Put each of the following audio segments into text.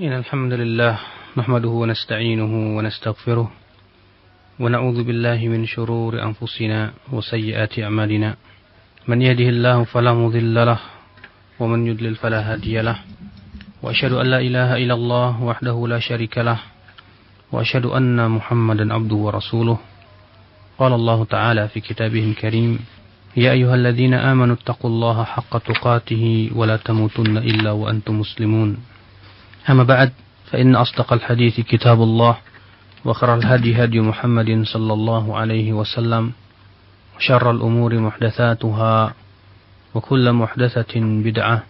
إن الحمد لله نحمده ونستعينه ونستغفره ونعوذ بالله من شرور أنفسنا وسيئات أعمالنا من يهده الله فلا مضل له ومن يضلل فلا هادي له وأشهد أن لا إله إلا الله وحده لا شريك له وأشهد أن محمدا عبده ورسوله قال الله تعالى في كتابه الكريم يا أيها الذين آمنوا اتقوا الله حق تقاته ولا تموتن إلا وأنتم مسلمون أما بعد فإن أصدق الحديث كتاب الله وخير الهدي هدي محمد صلى الله عليه وسلم وشر الأمور محدثاتها وكل محدثة بدعة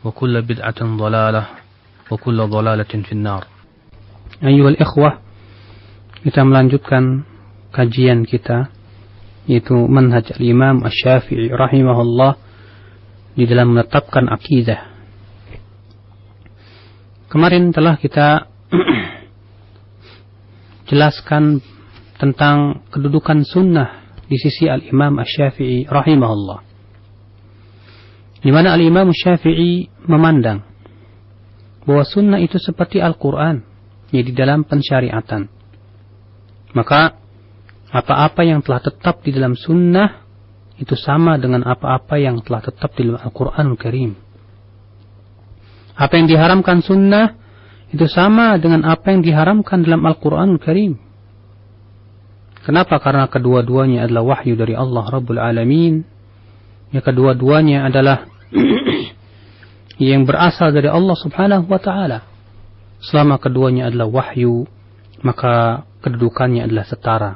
وكل بدعة ضلالة وكل ضلالة في النار. أيها الإخوة, kita melanjutkan kajian kita yaitu manhaj al-Imam Asy-Syafi'i rahimahullah di dalam menetapkan akidah. Kemarin telah kita jelaskan tentang kedudukan sunnah di sisi al-Imam Asy-Syafi'i rahimahullah, di mana al-Imam Asy-Syafi'i memandang bahwa sunnah itu seperti Al-Quran, yaitu di dalam pensyariatan. Maka apa-apa yang telah tetap di dalam sunnah itu sama dengan apa-apa yang telah tetap di dalam Al-Quranul Karim. Apa yang diharamkan sunnah itu sama dengan apa yang diharamkan dalam Al-Quranul Karim. Kenapa? Karena kedua-duanya adalah wahyu dari Allah Rabbul Alamin. Ya, kedua-duanya adalah yang berasal dari Allah Subhanahu wa Ta'ala. Selama keduanya adalah wahyu, maka kedudukannya adalah setara.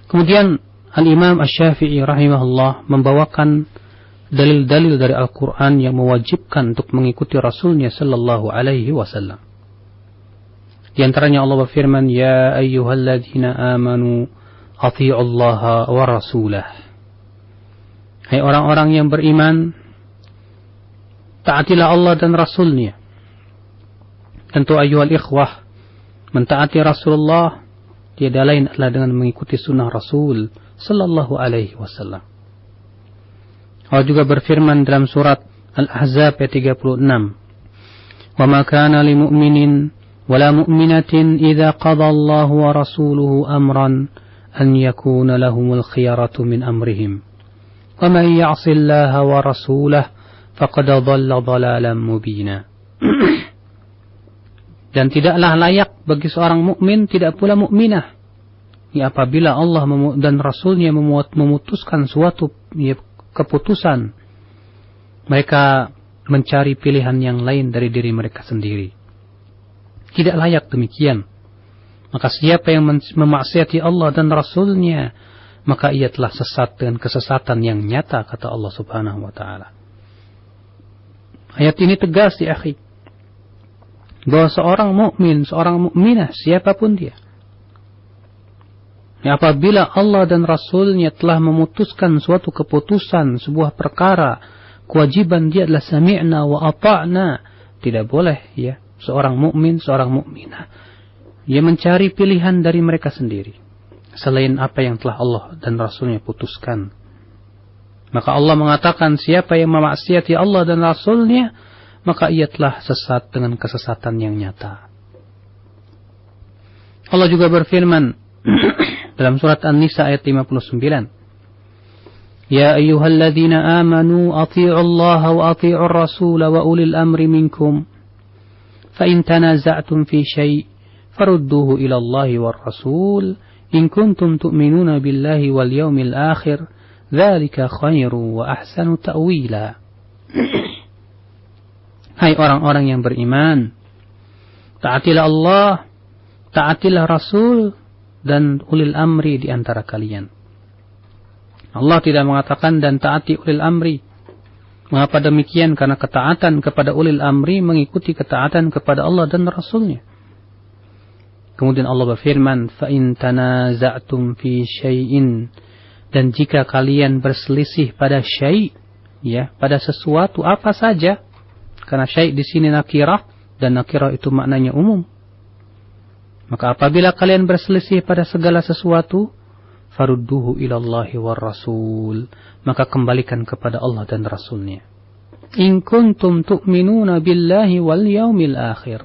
Kemudian Al-Imam Asy-Syafi'i rahimahullah membawakan dalil-dalil dari Al-Quran yang mewajibkan untuk mengikuti Rasulnya sallallahu alaihi wasallam. Di antaranya Allah berfirman, Ya ayyuhalladzina amanu athi'ullaha wa rasulah. Hai orang-orang yang beriman, taatilah Allah dan Rasulnya. Tentu ayyuhal ikhwah, mentaati Rasulullah tiada lain adalah dengan mengikuti sunnah Rasul sallallahu alaihi wasallam. Allah juga berfirman dalam surat Al-Ahzab ayat 36, "Wa ma kana lil mu'minin wa la mu'minatin idza qada Allahu wa rasuluhu amran an yakuna lahumul khiyaratu min amrihim. Wa man ya'si Allaha wa rasulahu faqad dhalla dhalalan mubina." Dan tidaklah layak bagi seorang mukmin, tidak pula mukminah, ya, apabila Allah dan Rasulnya memutuskan suatu keputusan, mereka mencari pilihan yang lain dari diri mereka sendiri. Tidak layak demikian. Maka siapa yang memaksiati Allah dan Rasulnya, maka ia telah sesat dengan kesesatan yang nyata, kata Allah Subhanahu wa Ta'ala. Ayat ini tegas ya akhi, bahwa seorang mukmin, seorang mukminah, siapapun dia, ya, apabila Allah dan Rasulnya telah memutuskan suatu keputusan, sebuah perkara, kewajiban dia adalah sami'na wa ata'na. Tidak boleh ya seorang mukmin, seorang mukminah dia mencari pilihan dari mereka sendiri selain apa yang telah Allah dan Rasulnya putuskan. Maka Allah mengatakan, siapa yang memaksiati Allah dan Rasulnya, maka ia telah sesat dengan kesesatan yang nyata. Allah juga berfirman dalam surat An-Nisa ayat 59, Ya ayyuhalladzina amanu athi'ullaha wa athi'ur rasula wa ulil amri minkum fa in tanaza'tum fi syai' farudduhu ila Allahi war rasul in kuntum tu'minuna billahi wal yawmil akhir dzalika khairu wa ahsanu ta'wila. Hai orang-orang yang beriman, taatilah Allah, taatilah Rasul dan ulil amri di antara kalian. Allah tidak mengatakan dan taati ulil amri. Mengapa demikian? Karena ketaatan kepada ulil amri mengikuti ketaatan kepada Allah dan Rasulnya. Kemudian Allah berfirman, فَإِن تَنَازَعْتُمْ فِي شَيْءٍ, dan jika kalian berselisih pada syai', ya, pada sesuatu apa saja, karena syai' di sini nakirah dan nakirah itu maknanya umum. Maka apabila kalian berselisih pada segala sesuatu, farudduhu ilallahi war rasul, maka kembalikan kepada Allah dan Rasulnya. In kuntum tu'minuna billahi wal yaumil akhir.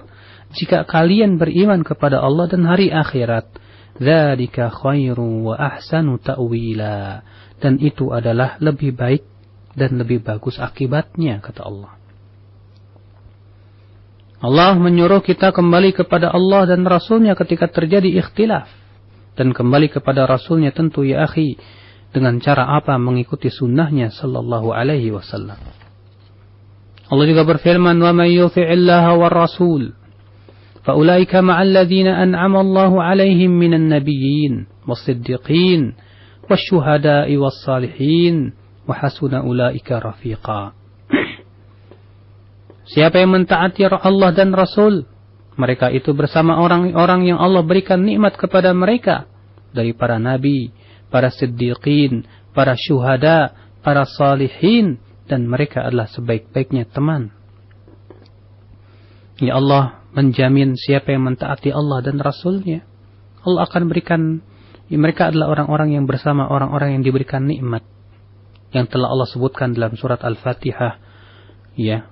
Jika kalian beriman kepada Allah dan hari akhirat. Dzalika khairu wa ahsanu ta'wila. Dan itu adalah lebih baik dan lebih bagus akibatnya, kata Allah. Allah menyuruh kita kembali kepada Allah dan Rasulnya ketika terjadi ikhtilaf. Dan kembali kepada Rasulnya tentu ya akhi. Dengan cara apa? Mengikuti sunnahnya sallallahu alaihi wasallam. Allah juga berfirman, "Wa may yuti'illaha war rasul, fa ulaika ma'al ladzina an'ama Allahu 'alaihim minan nabiyyin was-siddiqin wasyuhada'i was-salihin wa hasuna ulaika rafiqa." Siapa yang mentaati Allah dan Rasul, mereka itu bersama orang-orang yang Allah berikan nikmat kepada mereka dari para nabi, para siddiqin, para syuhada, para salihin, dan mereka adalah sebaik-baiknya teman. Ya Allah menjamin siapa yang mentaati Allah dan Rasulnya, Allah akan berikan, mereka adalah orang-orang yang bersama orang-orang yang diberikan nikmat yang telah Allah sebutkan dalam surat Al-Fatihah. Ya,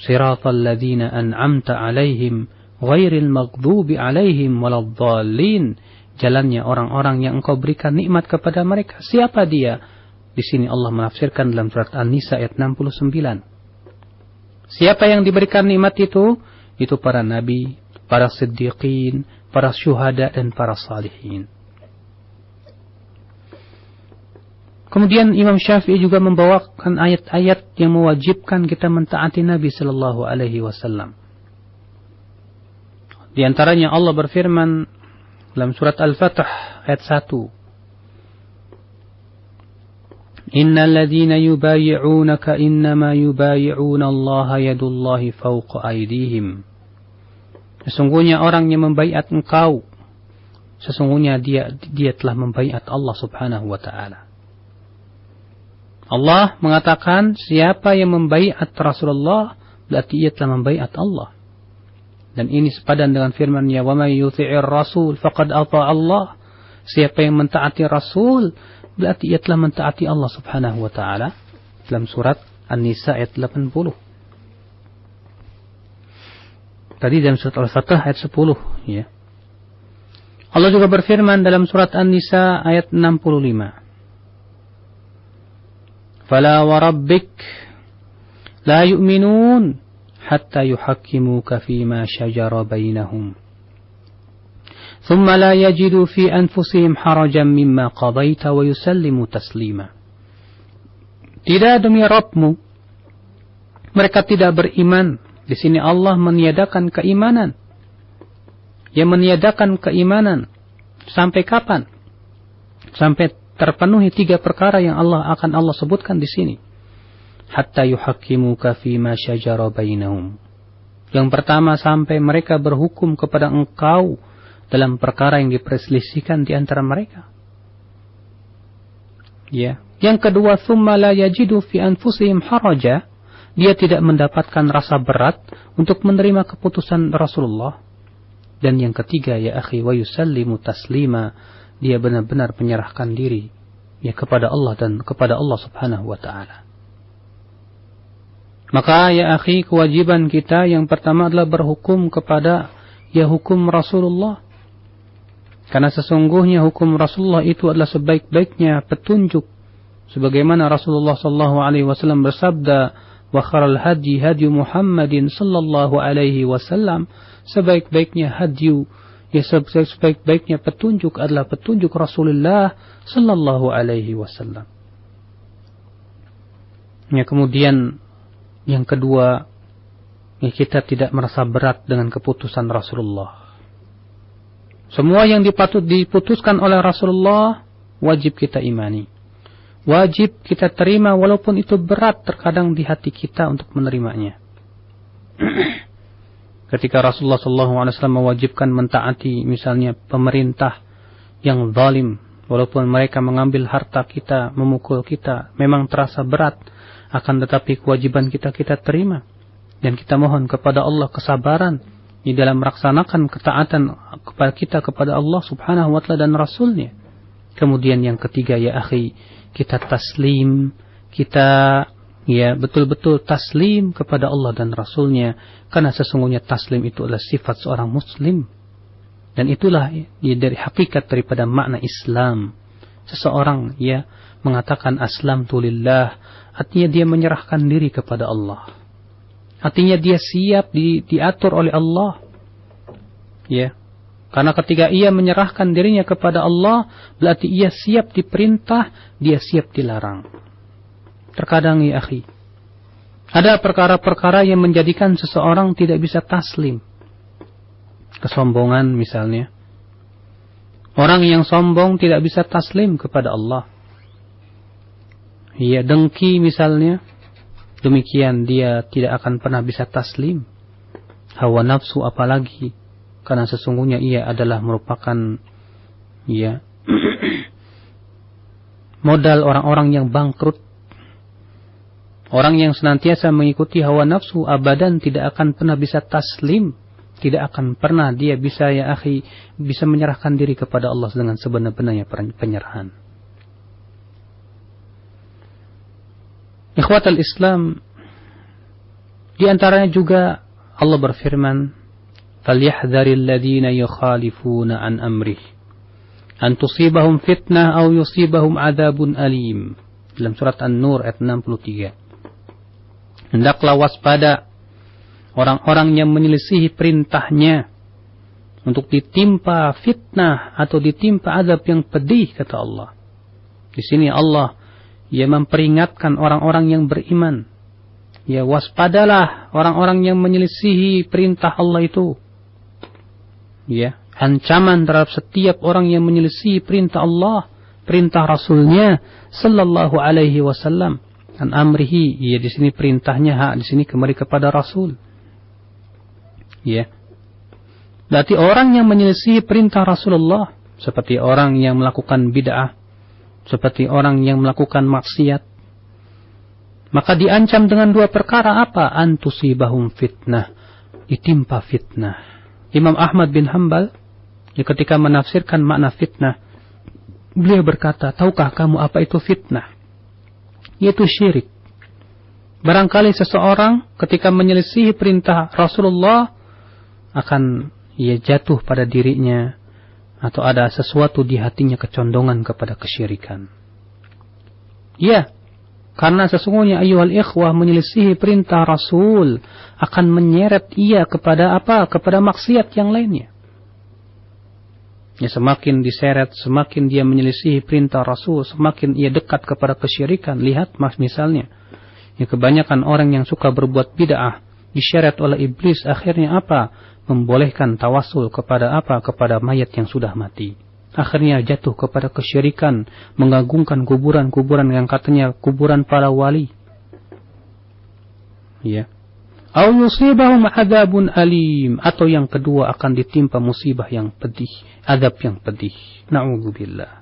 siratal ladzina an'amta 'alaihim ghairil maghdubi 'alaihim waladdallin. Jalannya orang-orang yang Engkau berikan nikmat kepada mereka. Siapa dia? Di sini Allah menafsirkan dalam surat An-Nisa ayat 69. Siapa yang diberikan nikmat itu? Itu para nabi, para siddiqin, para syuhada, dan para salihin. Kemudian Imam Syafi'i juga membawakan ayat-ayat yang mewajibkan kita mentaati Nabi sallallahu alaihi wasallam. Di antaranya Allah berfirman dalam surat Al-Fath ayat 1. Innal ladzina yubayyi'unaka innama yubayyi'una Allah yadullahi fawqa aydihim. Sesungguhnya orang yang membaiat engkau, sesungguhnya dia telah membaiat Allah Subhanahu wa taala. Allah mengatakan siapa yang membaiat Rasulullah berarti ia telah membaiat Allah. Dan ini sepadan dengan firman-Nya, "Wa may yuti'ir rasul faqad ata'a Allah." Siapa yang mentaati Rasul berarti ia telah mentaati Allah Subhanahu wa taala dalam surat An-Nisa ayat 80. Tadi dalam surat Al-Fath ayat 10, ya. Allah juga berfirman dalam surat An-Nisa ayat 65. Fala wa rabbik la yu'minun hatta yuhakkimuka fima shajara bainahum. ثم لا يجدوا في أنفسهم حرجا مما قضيت ويسلموا تسليما. Tidak demi Rabbmu, mereka tidak beriman. Di sini Allah meniadakan keimanan. Yang meniadakan keimanan sampai kapan? Sampai terpenuhi 3 perkara yang Allah sebutkan di sini. Hatta yuhakkimuka fima shajara bainahum. Yang pertama, sampai mereka berhukum kepada engkau dalam perkara yang diperselisihkan di antara mereka. Ya. Yang kedua, thumma la yajidu fi anfusihim haraja. Dia tidak mendapatkan rasa berat untuk menerima keputusan Rasulullah. Dan yang ketiga, ya akhi, wa yusallimu taslima. Dia benar-benar menyerahkan diri ya kepada Allah dan kepada Allah Subhanahu wa taala. Maka ya akhi, kewajiban kita yang pertama adalah berhukum kepada hukum Rasulullah. Karena sesungguhnya hukum Rasulullah itu adalah sebaik-baiknya petunjuk. Sebagaimana Rasulullah sallallahu alaihi wasallam bersabda, "Wa kharal hadi hadi Muhammadin sallallahu alaihi wasallam." Sebaik-baiknya hadyu, sebaik-baiknya petunjuk adalah petunjuk Rasulullah sallallahu alaihi wasallam. Ya, kemudian yang kedua, kita tidak merasa berat dengan keputusan Rasulullah. Semua yang diputuskan oleh Rasulullah wajib kita imani. Wajib kita terima walaupun itu berat terkadang di hati kita untuk menerimanya. Ketika Rasulullah SAW mewajibkan mentaati misalnya pemerintah yang zalim, walaupun mereka mengambil harta kita, memukul kita, memang terasa berat, akan tetapi kewajiban kita terima. Dan kita mohon kepada Allah kesabaran di dalam melaksanakan ketaatan kepada kita kepada Allah Subhanahu wa taala dan Rasulnya. Kemudian yang ketiga ya akhi, kita taslim, kita ya betul-betul taslim kepada Allah dan Rasulnya, karena sesungguhnya taslim itu adalah sifat seorang muslim, dan itulah ya, dari hakikat daripada makna Islam. Seseorang ya mengatakan aslamtu lillah, artinya dia menyerahkan diri kepada Allah, artinya dia siap diatur oleh Allah, ya. Karena ketika ia menyerahkan dirinya kepada Allah, berarti ia siap diperintah, dia siap dilarang. Terkadang ya akhi, ada perkara-perkara yang menjadikan seseorang tidak bisa taslim. Kesombongan misalnya. Orang yang sombong tidak bisa taslim kepada Allah. Ya, dengki misalnya. Demikian dia tidak akan pernah bisa taslim. Hawa nafsu apalagi. Karena sesungguhnya ia adalah merupakan ya modal orang-orang yang bangkrut. Orang yang senantiasa mengikuti hawa nafsu abadan tidak akan pernah bisa taslim, tidak akan pernah dia bisa ya akhi bisa menyerahkan diri kepada Allah dengan sebenar-benarnya penyerahan. Ikhwatal Islam, di antaranya juga Allah berfirman, فَلْيَحْذَرِ الَّذِينَ يُخَالِفُونَ عَنْ أَمْرِهِ أَنْ تُصِيبَهُمْ فِتْنَةٌ أَوْ يُصِيبَهُمْ عَذَابٌ أَلِيمٌ. Dalam surat An-Nur ayat 63. Hendaklah waspada orang-orang yang menyelisihi perintahnya untuk ditimpa fitnah atau ditimpa azab yang pedih, kata Allah. Di sini Allah ya memperingatkan orang-orang yang beriman. Ya, waspadalah orang-orang yang menyelisihi perintah Allah itu. Ya, ancaman terhadap setiap orang yang menyelisihi perintah Allah, perintah Rasulnya sallallahu alaihi wasallam. An amrihi, ya di sini perintahnya di sini kembali kepada Rasul. Ya. Berarti orang yang menyelisihi perintah Rasulullah, seperti orang yang melakukan bid'ah, seperti orang yang melakukan maksiat, maka diancam dengan dua perkara apa? Antusibahum fitnah, ditimpa fitnah. Imam Ahmad bin Hanbal ketika menafsirkan makna fitnah, beliau berkata, tahukah kamu apa itu fitnah? Yaitu syirik. Barangkali seseorang ketika menyelisihi perintah Rasulullah akan ia jatuh pada dirinya atau ada sesuatu di hatinya kecondongan kepada kesyirikan. Ya, karena sesungguhnya ayyuhal ikhwah menyelisihi perintah Rasul akan menyeret ia kepada apa? Kepada maksiat yang lainnya. Ya, semakin diseret, semakin dia menyelisihi perintah Rasul, semakin ia dekat kepada kesyirikan. Lihat misalnya, ya kebanyakan orang yang suka berbuat bid'ah diseret oleh iblis, akhirnya apa? Membolehkan tawasul kepada apa? Kepada mayat yang sudah mati. Akhirnya jatuh kepada kesyirikan, mengagungkan kuburan-kuburan yang katanya kuburan para wali. Ya. Au yusibahum adzabun alim, atau yang kedua akan ditimpa musibah yang pedih, azab yang pedih. Na'udzubillah.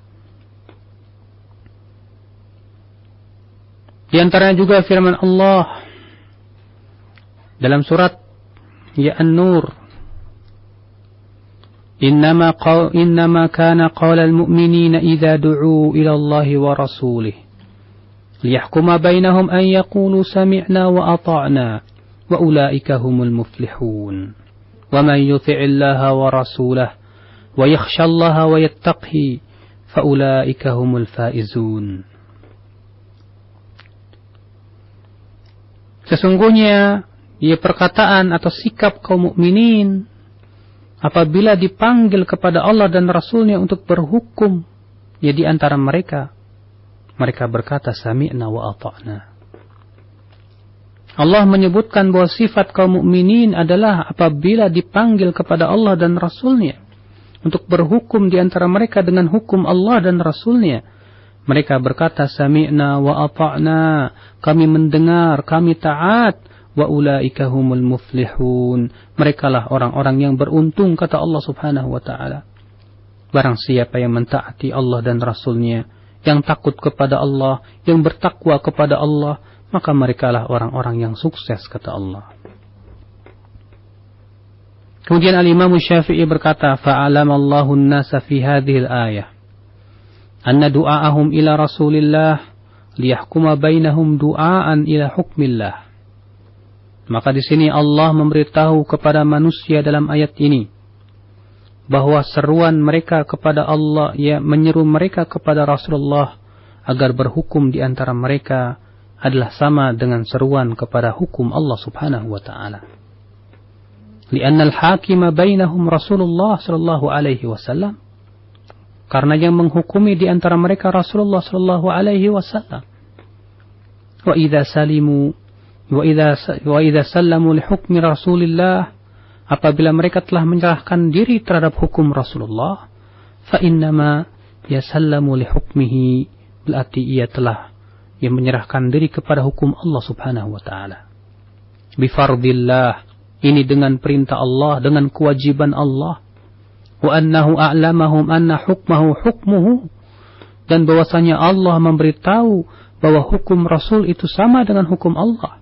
Di antaranya juga firman Allah dalam surat An-Nur, إنما كان قول المؤمنين إذا دعوا إلى الله ورسوله ليحكم بينهم أن يقولوا سمعنا وأطعنا وأولئك هم المفلحون ومن يطع الله ورسوله ويخشى الله ويتقه فأولئك هم الفائزون. Sesungguhnya ia perkataan atau sikap kaum mukminin apabila dipanggil kepada Allah dan Rasulnya untuk berhukum, ya di antara mereka berkata sami'na wa ata'na. Allah menyebutkan bahwa sifat kaum mukminin adalah apabila dipanggil kepada Allah dan Rasulnya untuk berhukum di antara mereka dengan hukum Allah dan Rasulnya, mereka berkata sami'na wa ata'na, kami mendengar, kami taat. Wa ulaika humul muflihun, merekalah orang-orang yang beruntung, kata Allah Subhanahu wa taala. Barang siapa yang mentaati Allah dan Rasulnya, yang takut kepada Allah, yang bertakwa kepada Allah, maka merekalah orang-orang yang sukses, kata Allah. Kemudian Al-Imam Syafi'i berkata, fa'alamallahu an-nasa fi hadhihi al-ayah anna du'aahum ila Rasulillah liyahkuma bainahum du'aan ila hukmillah. Maka di sini Allah memberitahu kepada manusia dalam ayat ini bahwa seruan mereka kepada Allah, ya, menyeru mereka kepada Rasulullah agar berhukum di antara mereka adalah sama dengan seruan kepada hukum Allah Subhanahu wa taala. Li'anna al-hakima bainahum Rasulullah sallallahu alaihi wasallam. Karena yang menghukumi di antara mereka Rasulullah sallallahu alaihi wasallam. Wa idza sallamu li hukmi Rasulillah, apabila mereka telah menyerahkan diri terhadap hukum Rasulullah, fa innama yasallamu li hukmihi, berarti ia telah yang menyerahkan diri kepada hukum Allah Subhanahu wa taala. Bi fardillah, ini dengan perintah Allah, dengan kewajiban Allah. Wa annahu a'lamahum anna hukmahu hukmuhu, dan bahwasanya Allah memberitahu bahwa hukum Rasul itu sama dengan hukum Allah.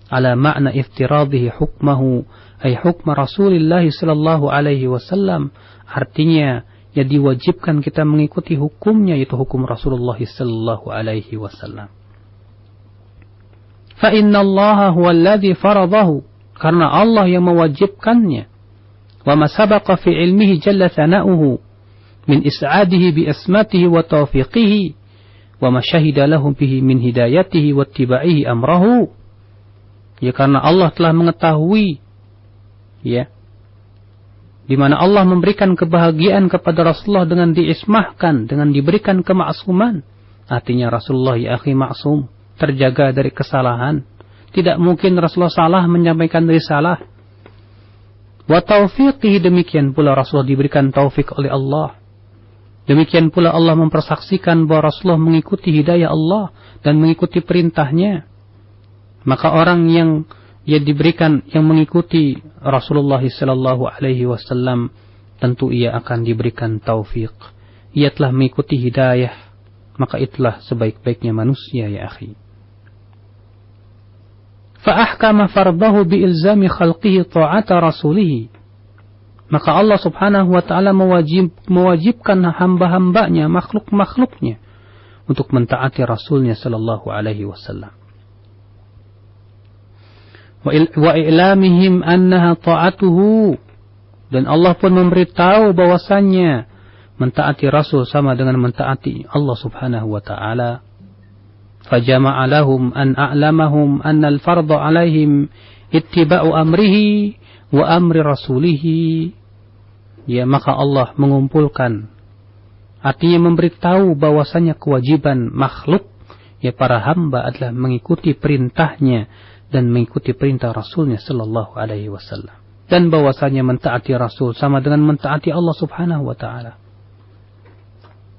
Ala makna iftiradhihi hukmahu, ay hukma Rasulillah sallallahu alaihi wasallam, artinya ya diwajibkan kita mengikuti hukumnya, yaitu hukum Rasulullah sallallahu alaihi wasallam. Fa inna Allah huwa alladhi faradahu, karena Allah yang mewajibkannya. Wa ma sabaqa fi ilmihi jalla thana'uhu min is'adihi bi asmatihi wa tawfiqihi wa ma syahida lahum bihi min hidayatihi wa ittiba'ihi amrahu. Ya, karena Allah telah mengetahui, ya, di mana Allah memberikan kebahagiaan kepada Rasulullah dengan diismahkan, dengan diberikan kemaksuman. Artinya Rasulullah ya akhi maksum, terjaga dari kesalahan. Tidak mungkin Rasulullah salah menyampaikan risalah. Wa taufiqihi, demikian pula Rasulullah diberikan taufik oleh Allah. Demikian pula Allah mempersaksikan bahwa Rasulullah mengikuti hidayah Allah dan mengikuti perintahnya. Maka orang yang diberikan, yang mengikuti Rasulullah sallallahu alaihi wasallam, tentu ia akan diberikan taufik. Ia telah mengikuti hidayah, maka itulah sebaik-baiknya manusia ya akhi. Fa ahkama fardahu bi ilzami khalqihi ta'ata rasulih. Maka Allah Subhanahu wa taala mewajibkan hamba-hambanya, makhluk-makhluknya untuk mentaati Rasulnya sallallahu alaihi wasallam. Wa i'lamihim annaha ta'atuhu, dan Allah pun memberitahu bahwasannya mentaati Rasul sama dengan mentaati Allah Subhanahu wa taala. Fajama'a lahum an a'lamahum anna al-fardha 'alaihim ittiba'u amrihi wa amri rasulih. Ya, maka Allah mengumpulkan, artinya memberitahu bahwasanya kewajiban makhluk, ya para hamba, adalah mengikuti perintahnya dan mengikuti perintah Rasulnya sallallahu alaihi wasallam, dan bahwasanya mentaati Rasul sama dengan mentaati Allah Subhanahu wa taala.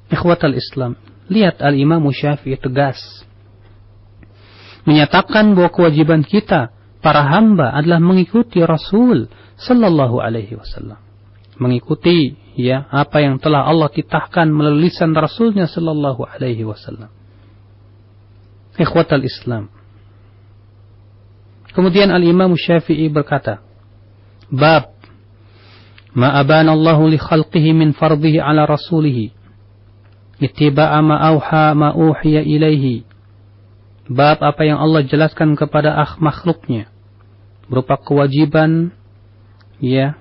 Ikhwatal Islam, lihat Al-Imam Syafi'i tegas menyatakan bahwa kewajiban kita para hamba adalah mengikuti Rasul sallallahu alaihi wasallam, mengikuti ya apa yang telah Allah titahkan melalui lisan Rasulnya sallallahu alaihi wasallam. Ikhwatal Islam, kemudian Al-Imam Syafi'i berkata, bab ma abana Allahu li khalqihi min fardhihi ala rasulih ittiba'a ma auha ma uhiya ilaihi. Bab apa yang Allah jelaskan kepada makhluknya berupa kewajiban, ya,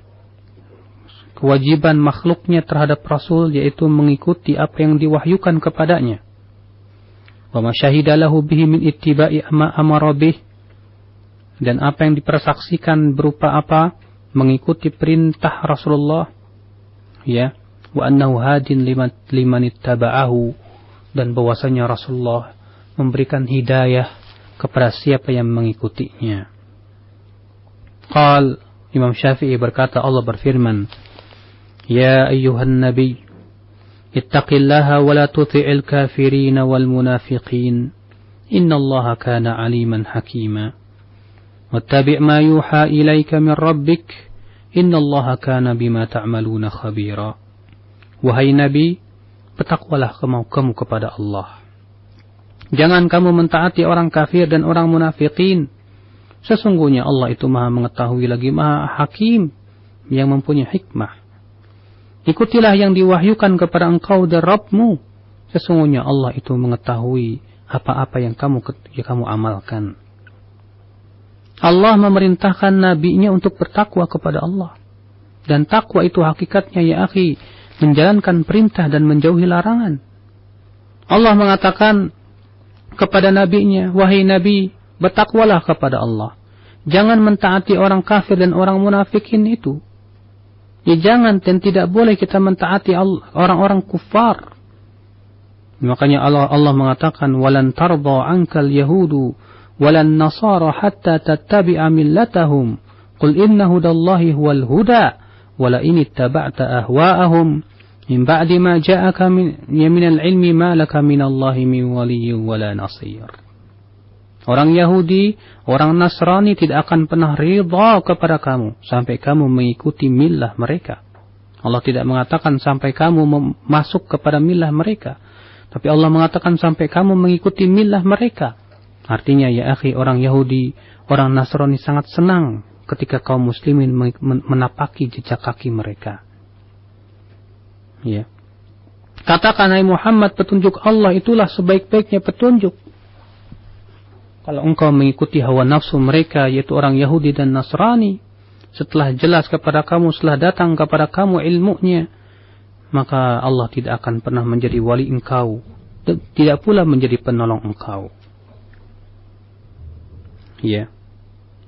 kewajiban makhluknya terhadap Rasul, yaitu mengikuti apa yang diwahyukan kepadanya. Wa ma syahida lahu bihi min ittiba'i ma amara bih, dan apa yang dipersaksikan berupa apa? Mengikuti perintah Rasulullah, ya. Wa annahu hadin liman ittaba'ahu, dan bahwasanya Rasulullah memberikan hidayah kepada siapa yang mengikutinya. Qal, Imam Syafi'i berkata, Allah berfirman, ya ayyuhan nabi ittaqillaha wa la tuti'il kafirin wal munafiqin innallaha kana aliman hakima. واتبع ما يوحى إليك من ربك إن الله كان بما تعملون خبيرا. Wahai Nabi, bertakwalah kamu kepada Allah. Jangan kamu mentaati orang kafir dan orang munafikin. Sesungguhnya Allah itu maha mengetahui lagi maha hakim yang mempunyai hikmah. Ikutilah yang diwahyukan kepada engkau dari Rabbmu. Sesungguhnya Allah itu mengetahui apa-apa yang kamu amalkan. Allah memerintahkan nabinya untuk bertakwa kepada Allah. Dan takwa itu hakikatnya ya akhi, menjalankan perintah dan menjauhi larangan. Allah mengatakan kepada nabinya, wahai nabi, bertakwalah kepada Allah. Jangan mentaati orang kafir dan orang munafikin itu. Ya jangan dan tidak boleh kita mentaati orang-orang kufar. Makanya Allah mengatakan, walan tarda ankal yahudu walan nasara hatta tattabi'a millatahum qul inna hudallahi huwal huda wala in ittaba'ta ahwa'ahum min ba'di ma ja'aka minal ilmi ma laka minallahi min waliyyin wala nasir. Orang Yahudi, orang Nasrani tidak akan pernah ridha kepada kamu sampai kamu mengikuti millah mereka. Allah tidak mengatakan sampai kamu masuk kepada millah mereka, tapi Allah mengatakan sampai kamu mengikuti millah mereka. Artinya ya akhi, orang Yahudi, orang Nasrani sangat senang ketika kaum muslimin menapaki jejak kaki mereka. Ya. Katakan hai Muhammad, petunjuk Allah itulah sebaik-baiknya petunjuk. Kalau engkau mengikuti hawa nafsu mereka, yaitu orang Yahudi dan Nasrani, setelah jelas kepada kamu, setelah datang kepada kamu ilmunya, maka Allah tidak akan pernah menjadi wali engkau, tidak pula menjadi penolong engkau. Ya.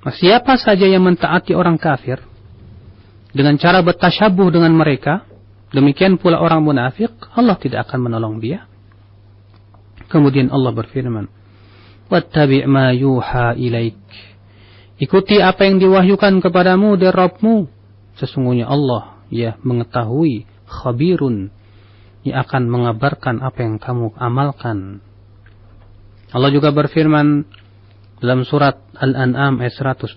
Siapa saja yang mentaati orang kafir dengan cara bertasyabuh dengan mereka, demikian pula orang munafik, Allah tidak akan menolong dia. Kemudian Allah berfirman, wattabi' ma yuha ilaik. Ikuti apa yang diwahyukan kepadamu dari Rabbmu. Sesungguhnya Allah ya mengetahui, khabirun, yang akan mengabarkan apa yang kamu amalkan. Allah juga berfirman dalam surat Al-An'am ayat 106,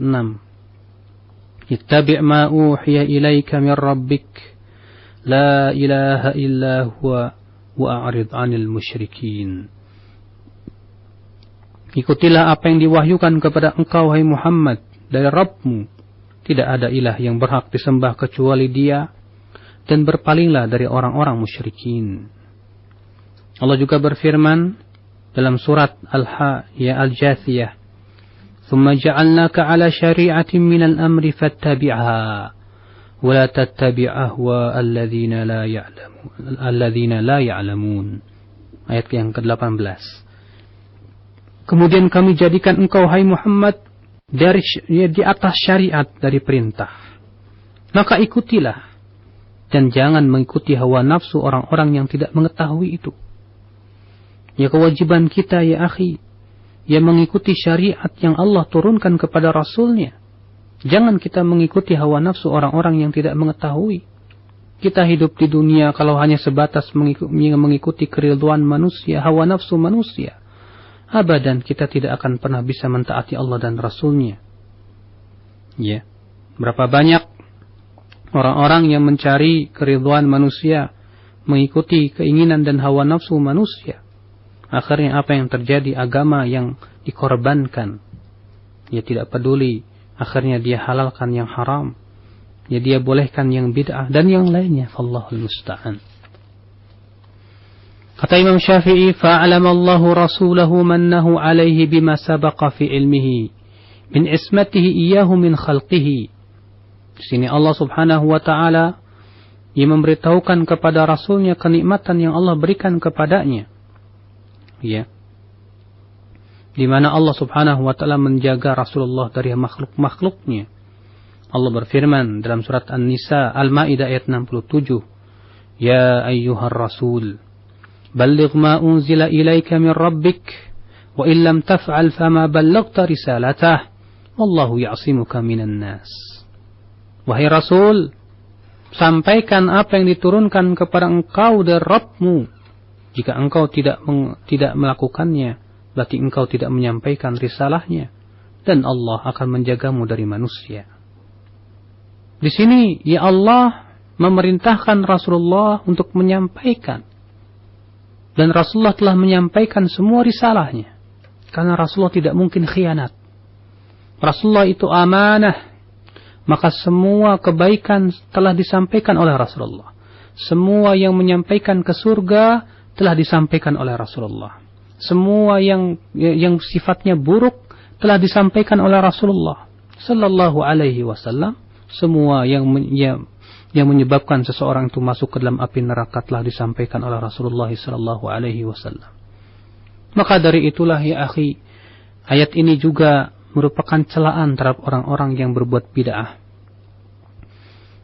ittabi' ma uhiya ilaika min rabbik la ilaha illa huwa wa'rid 'anil musyrikin. Ikutilah apa yang diwahyukan kepada engkau hai Muhammad dari Rabbmu. Tidak ada ilah yang berhak disembah kecuali Dia, dan berpalinglah dari orang-orang musyrikin. Allah juga berfirman dalam surat Al-Jathiyah, ثم جعلناك على شريعة من الأمر فاتبعها ولا تتبع أهواء الذين لا يعلمون. Ayat yang ke-18. Kemudian kami jadikan engkau hai Muhammad di atas syariat dari perintah. Maka ikutilah dan jangan mengikuti hawa nafsu orang-orang yang tidak mengetahui itu. Ya kewajiban kita ya akhi, ya mengikuti syariat yang Allah turunkan kepada Rasulnya. Jangan kita mengikuti hawa nafsu orang-orang yang tidak mengetahui. Kita hidup di dunia kalau hanya sebatas mengikuti keridhaan manusia, hawa nafsu manusia, abadan kita tidak akan pernah bisa mentaati Allah dan Rasulnya. Ya, berapa banyak orang-orang yang mencari keridhaan manusia, mengikuti keinginan dan hawa nafsu manusia. Akhirnya apa yang terjadi? Agama yang dikorbankan. Dia tidak peduli. Akhirnya dia halalkan yang haram. Ya dia bolehkan yang bid'ah dan yang lainnya. Wallahul musta'an. Kata Imam Syafi'i, fa'alama Allahu rasulahu mannahu alaihi bima sabaqa fi ilmihi min ismatihi iyyahu min khalqihi. Di sini Allah Subhanahu wa taala yang memberitahukan kepada Rasulnya kenikmatan yang Allah berikan kepadanya. Ya. Di mana Allah Subhanahu wa taala menjaga Rasulullah dari makhluk-makhluknya. Allah berfirman dalam surat An-Nisa Al-Maidah ayat 67, ya ayyuhar rasul balligh ma unzila ilaika min rabbik wa in lam taf'al fama ballaghta risalatah wallahu ya'simuka minan nas. Wahai Rasul, sampaikan apa yang diturunkan kepada engkau dari Rabbmu. Jika engkau tidak melakukannya, berarti engkau tidak menyampaikan risalahnya, dan Allah akan menjagamu dari manusia. Di sini, ya Allah memerintahkan Rasulullah untuk menyampaikan. Dan Rasulullah telah menyampaikan semua risalahnya. Karena Rasulullah tidak mungkin khianat. Rasulullah itu amanah. Maka semua kebaikan telah disampaikan oleh Rasulullah. Semua yang menyampaikan ke surga telah disampaikan oleh Rasulullah. semua yang sifatnya buruk telah disampaikan oleh Rasulullah sallallahu alaihi wasallam. Semua yang menyebabkan seseorang itu masuk ke dalam api neraka telah disampaikan oleh Rasulullah sallallahu alaihi wasallam. Maka dari itulah ya akhi, ayat ini juga merupakan celaan terhadap orang-orang yang berbuat bid'ah.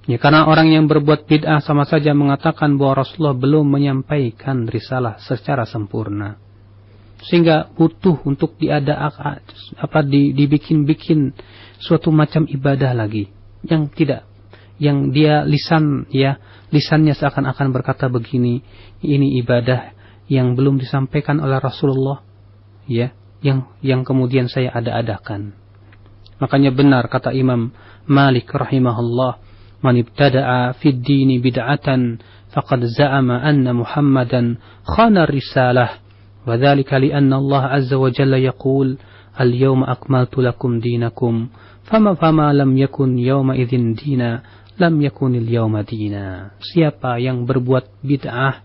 Ya, karena orang yang berbuat bid'ah sama saja mengatakan bahwa Rasulullah belum menyampaikan risalah secara sempurna. Sehingga butuh untuk dibikin-bikin suatu macam ibadah lagi yang dia lisannya seakan-akan berkata begini, ini ibadah yang belum disampaikan oleh Rasulullah, ya, yang kemudian saya ada-adakan. Makanya benar kata Imam Malik rahimahullah, man ibtada'a fid dini bid'atan faqad za'ama anna Muhammadan khana risalah. وذلك لأن الله عز وجل يقول اليوم أكملت لكم دينكم فما لم يكن يومئذ دينا لم يكن اليوم دينا. Siapa yang berbuat bid'ah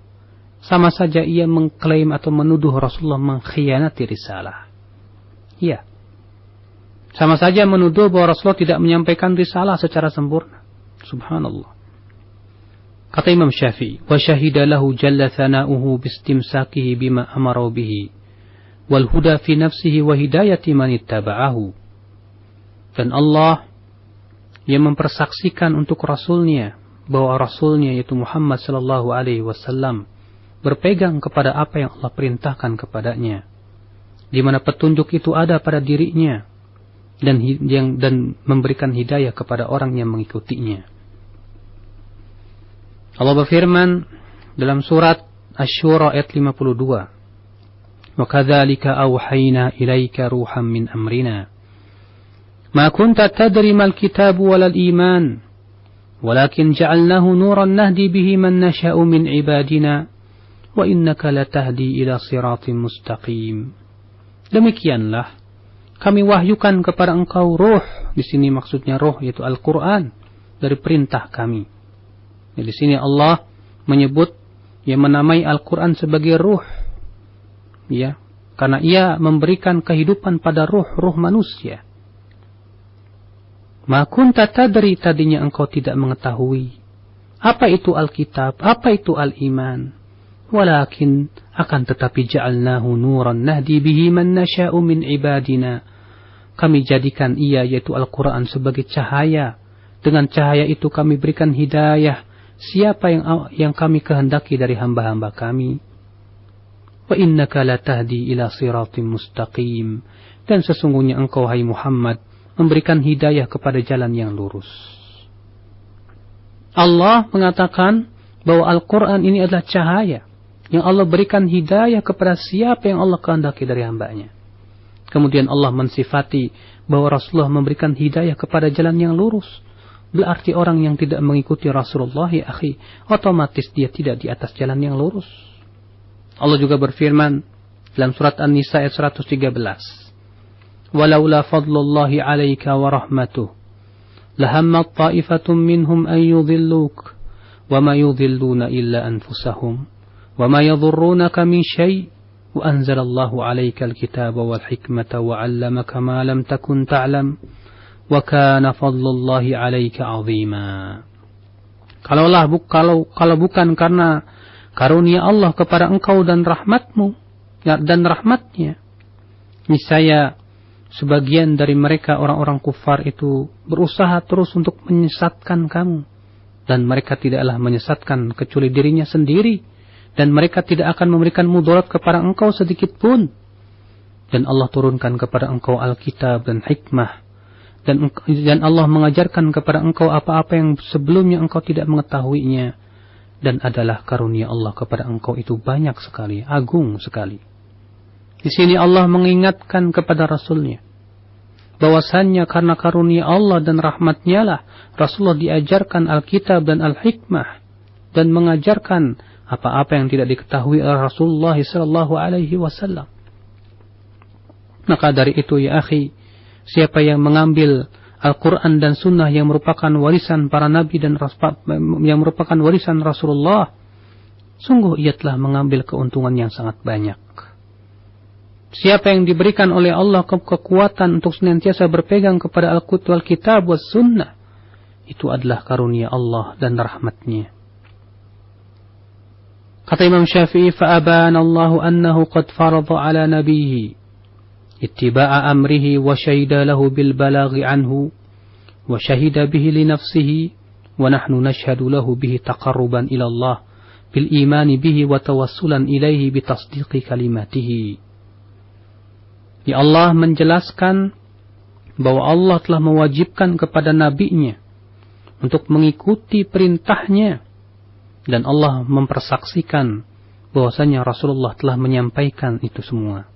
sama saja ia mengklaim atau menuduh Rasulullah mengkhianati risalah. Iya, sama saja menuduh bahwa Rasulullah tidak menyampaikan risalah secara sempurna. Subhanallah. Kata Imam Syafi'i, wa syahida lahu jalla thana'uhu bistimsakihi bima amara bihi wal huda fi nafsihi wa hidayati man ittaba'ahu. Dan Allah yang mempersaksikan untuk Rasulnya bahwa Rasulnya yaitu Muhammad sallallahu alaihi wasallam berpegang kepada apa yang Allah perintahkan kepadanya, di mana petunjuk itu ada pada dirinya dan memberikan hidayah kepada orang yang mengikutinya. Allah berfirman dalam surat Asy-Syura ayat 52, "Wa kadzalika auhayna ilaika ruham min amrina ma kunta tadri mal kitabu walal iman walakin ja'alnahu nuran nahdi bihi man nasha'u min ibadina wa innaka latahdi ila siratin mustaqim." Demikianlah kami wahyukan kepada engkau ruh. Di sini maksudnya ruh yaitu Al-Qur'an dari perintah kami. Di sini Allah menyebut, menamai Al-Quran sebagai ruh, ya, karena ia memberikan kehidupan pada ruh manusia. Ma kunta tadri, tadinya engkau tidak mengetahui apa itu Alkitab, apa itu Al-Iman. Walakin akan tetapi ja'alnahu nuran nahdi bihi man nasha'u min ibadina. Kami jadikan ia yaitu Al-Quran sebagai cahaya. Dengan cahaya itu kami berikan hidayah siapa yang kami kehendaki dari hamba-hamba kami. Wa innaka latahdi ila siratim mustaqim. Dan sesungguhnya engkau hai Muhammad memberikan hidayah kepada jalan yang lurus. Allah mengatakan bahwa Al-Quran ini adalah cahaya yang Allah berikan hidayah kepada siapa yang Allah kehendaki dari hambanya. Kemudian Allah mensifati bahwa Rasulullah memberikan hidayah kepada jalan yang lurus. Berarti orang yang tidak mengikuti Rasulullah, ya akhi, otomatis dia tidak di atas jalan yang lurus. Allah juga berfirman dalam surat An-Nisa ayat 113, "Walaula fadlullahi 'alaika wa rahmatuh, lahammat ta'ifatun minhum an yudhilluk, wa ma yudhilluna illa anfusahum, wa ma yadhurrunaka min syai', wa anzalallahu 'alaikal kitaba wal hikmata wa 'allamaka ma lam takun ta'lam. Wa kana fadlullahi 'alaika 'azima." Kalau bukan karena karunia Allah kepada engkau dan rahmatnya, niscaya sebagian dari mereka orang-orang kufar itu berusaha terus untuk menyesatkan kamu, dan mereka tidaklah menyesatkan kecuali dirinya sendiri, dan mereka tidak akan memberikan mudarat kepada engkau sedikit pun. Dan Allah turunkan kepada engkau Alkitab dan hikmah, dan Allah mengajarkan kepada engkau apa-apa yang sebelumnya engkau tidak mengetahuinya, dan adalah karunia Allah kepada engkau itu banyak sekali, agung sekali. Di sini Allah mengingatkan kepada Rasulnya bahwasannya karena karunia Allah dan rahmatnya lah Rasulullah diajarkan Alkitab dan Al-Hikmah, dan mengajarkan apa-apa yang tidak diketahui oleh Rasulullah sallallahu alaihi wasallam. Maka dari itu ya akhi, siapa yang mengambil Al-Quran dan Sunnah yang merupakan warisan para Nabi dan yang merupakan warisan Rasulullah, sungguh ia telah mengambil keuntungan yang sangat banyak. Siapa yang diberikan oleh Allah kekuatan untuk senantiasa berpegang kepada Al-Kitab was Sunnah, itu adalah karunia Allah dan rahmatnya. Kata Imam Syafi'i, فَأَبَانَ اللَّهُ أَنَّهُ قَدْ فَرَضَ عَلَى نَبِيهِ اتِّبَاعَ أَمْرِهِ وَشَهِدَ لَهُ بِالْبَلَاغِ عَنْهُ وَشَهِدَ بِهِ لِنَفْسِهِ وَنَحْنُ نَشْهَدُ لَهُ بِهِ تَقَرُّبًا إِلَى اللَّهِ بِالْإِيمَانِ بِهِ وَتَوَسُّلًا إِلَيْهِ بِتَصْدِيقِ كَلِمَاتِهِ. Ya Allah menjelaskan bahwa Allah telah mewajibkan kepada nabinya untuk mengikuti perintahnya, dan Allah mempersaksikan bahwasanya Rasulullah telah menyampaikan itu semua.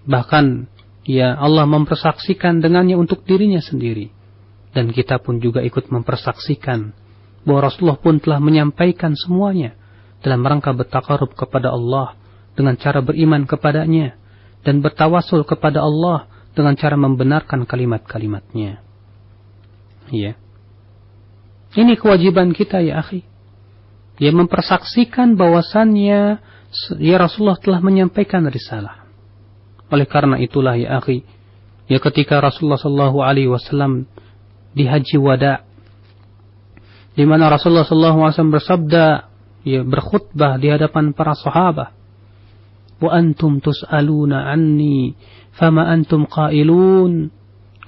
Bahkan ya Allah mempersaksikan dengannya untuk dirinya sendiri, dan kita pun juga ikut mempersaksikan bahwa Rasulullah pun telah menyampaikan semuanya dalam rangka bertaqarrub kepada Allah dengan cara beriman kepadanya dan bertawasul kepada Allah dengan cara membenarkan kalimat-kalimatnya. Ya. Ini kewajiban kita ya akhi. Dia mempersaksikan bahwasannya ya Rasulullah telah menyampaikan risalah. Oleh karena itulah ya akhi, ya ketika Rasulullah sallallahu alaihi wasallam di haji wada, di mana Rasulullah sallallahu alaihi wasallam bersabda, ya berkhutbah di hadapan para sahabat, wa antum tus'aluna anni fama antum qailun,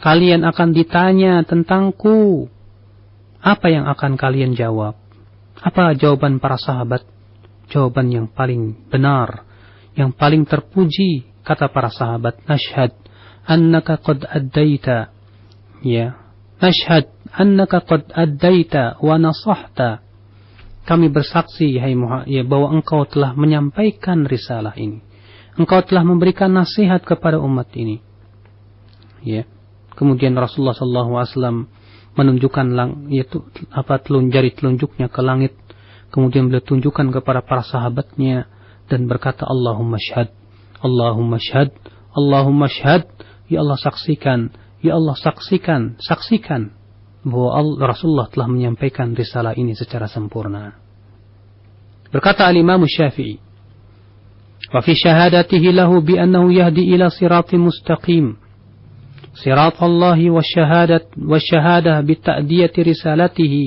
kalian akan ditanya tentangku, apa yang akan kalian jawab? Apa jawaban para sahabat? Jawaban yang paling benar, yang paling terpuji, kata para sahabat, nashhad annaka qad addaita, ya nashhad annaka qad addaita wa nasahta, kami bersaksi ya bahwa engkau telah menyampaikan risalah ini, engkau telah memberikan nasihat kepada umat ini. Ya. Kemudian Rasulullah SAW menunjukkan jari telunjuknya ke langit, kemudian beliau tunjukkan kepada para sahabatnya dan berkata, Allahumma syhad, Allahumma syhad, Allahumma syhad, ya Allah saksikan, ya Allah saksikan, saksikan bahwa Rasulullah telah menyampaikan risalah ini secara sempurna. Berkata al-Imam Syafi'i, wa fi syahadatihi lahu bi annahu yahdi ila siratin mustaqim, sirat Allah wa syahadah bi ta'diyati risalatihi,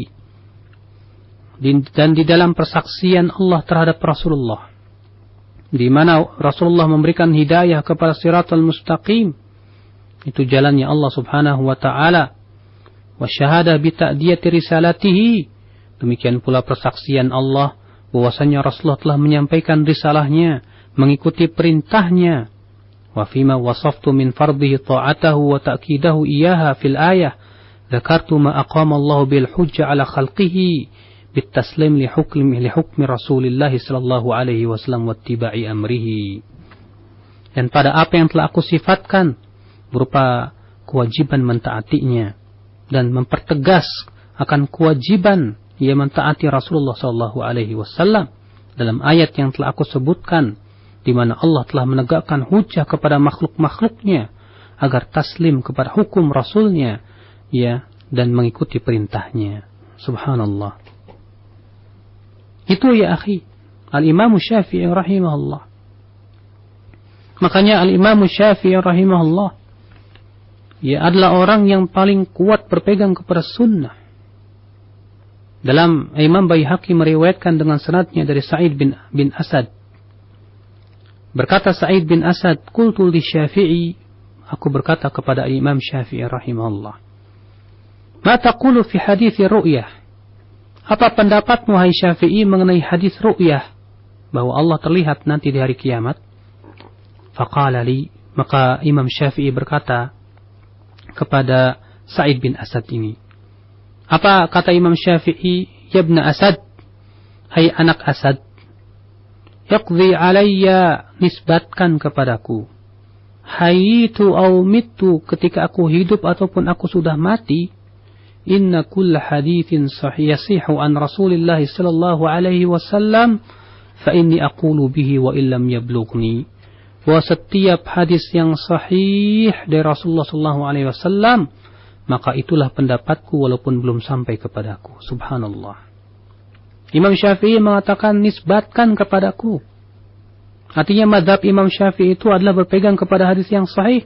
dan di dalam persaksian Allah terhadap Rasulullah, di mana Rasulullah memberikan hidayah kepada siratal mustaqim, itu jalannya Allah subhanahu wa ta'ala, wa syahadah bi ta'diyati risalatihi, demikian pula persaksian Allah bahwasanya Rasulullah telah menyampaikan risalahnya, mengikuti perintahnya. Wa fima wasaftu min fardhihi ta'atahu wa ta'kidahu iyaha fil ayah, dzakartu ma aqama Allah bil hujja ala khalqihi bit taslim li hukmi Rasulillah sallallahu alaihi wasallam wa ittiba'i amrihi. Dan pada apa yang telah aku sifatkan berupa kewajiban mentaatinya dan mempertegas akan kewajiban ia mentaati Rasulullah sallallahu alaihi wasallam dalam ayat yang telah aku sebutkan, di mana Allah telah menegakkan hujjah kepada makhluk-makhluknya agar taslim kepada hukum Rasulnya, ya, dan mengikuti perintahnya. Subhanallah. Itu ya akhi, al-Imam Syafi'i rahimahullah. Makanya al-Imam Syafi'i rahimahullah, ya, adalah orang yang paling kuat berpegang kepada sunnah. Dalam Imam Baihaqi meriwayatkan dengan sanadnya dari Sa'id bin Asad. Berkata Sa'id bin Asad, qultu li Syafi'i, aku berkata kepada Imam Syafi'i rahimahullah, ma taqulu fi hadits ru'yah, apa pendapatmu hai Syafi'i mengenai hadis ru'yah, bahwa Allah terlihat nanti di hari kiamat? Faqala li, maka Imam Syafi'i berkata kepada Sa'id bin Asad ini, apa kata Imam Syafi'i? Ya ibn Asad, hai anak Asad, yaqdi alayya, nisbatkan kepadaku, hayitu au mitu, ketika aku hidup ataupun aku sudah mati, inna kulla hadithin sahih yasihu an Rasulillah sallallahu alaihi wasallam fa inni aqulu bihi wa illam yablughni, bahwa setiap hadis yang sahih dari Rasulullah sallallahu alaihi wasallam, maka itulah pendapatku walaupun belum sampai kepadaku. Subhanallah. Imam Syafi'i mengatakan nisbatkan kepadaku. Artinya mazhab Imam Syafi'i itu adalah berpegang kepada hadis yang sahih.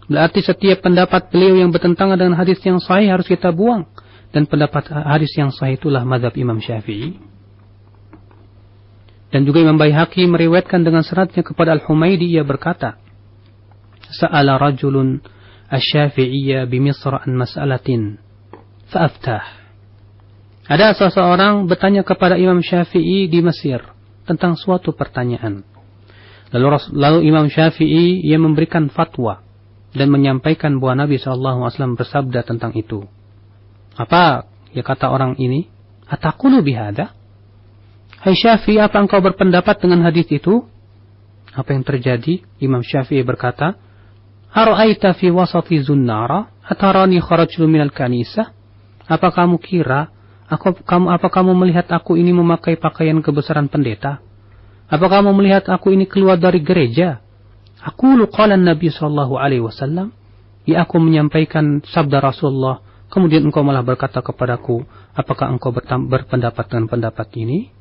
Berarti setiap pendapat beliau yang bertentangan dengan hadis yang sahih harus kita buang. Dan pendapat hadis yang sahih itulah mazhab Imam Syafi'i. Dan juga Imam Baihaqi meriwayatkan dengan sanadnya kepada Al-Humaydi, ia berkata, Sa'ala rajulun asy-Syafi'iyya bi Misr an mas'alatin fa'aftah. Ada seseorang bertanya kepada Imam Syafi'i di Mesir tentang suatu pertanyaan. Lalu Imam Syafi'i ia memberikan fatwa dan menyampaikan bahwa Nabi SAW bersabda tentang itu. Apa ya kata orang ini? Ataqulu bihada? Hai Syafi'i, apa engkau berpendapat dengan hadis itu? Apa yang terjadi? Imam Syafi'i berkata, Ara'aita fi wasati zunnara atarani kharajtu minal kanisah? Apa kamu kira apa kamu melihat aku ini memakai pakaian kebesaran pendeta? Apa kamu melihat aku ini keluar dari gereja? Aku qala Nabi sallallahu alaihi wasallam, ya aku menyampaikan sabda Rasulullah, kemudian engkau malah berkata kepadaku, apakah engkau berpendapat dengan pendapat ini?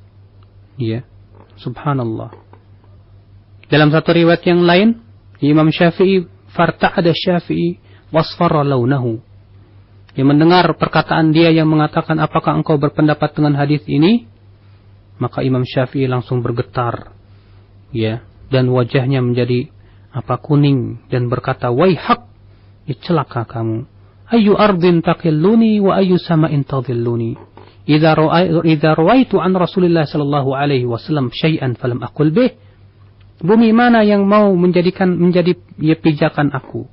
Ya, subhanallah. Dalam satu riwayat yang lain, Imam Syafi'i farta'ada Syafi'i wasfarra launahu. Yang mendengar perkataan dia yang mengatakan apakah engkau berpendapat dengan hadis ini, maka Imam Syafi'i langsung bergetar, ya, dan wajahnya menjadi kuning dan berkata, waihak, celaka kamu, ayu ardin taqilluni wa ayu sama'in tadhilluni, idza rawaitu an Rasulillah sallallahu alaihi wasallam syai'an falam aqul bih. Bumi mana yang mau menjadi pijakan aku,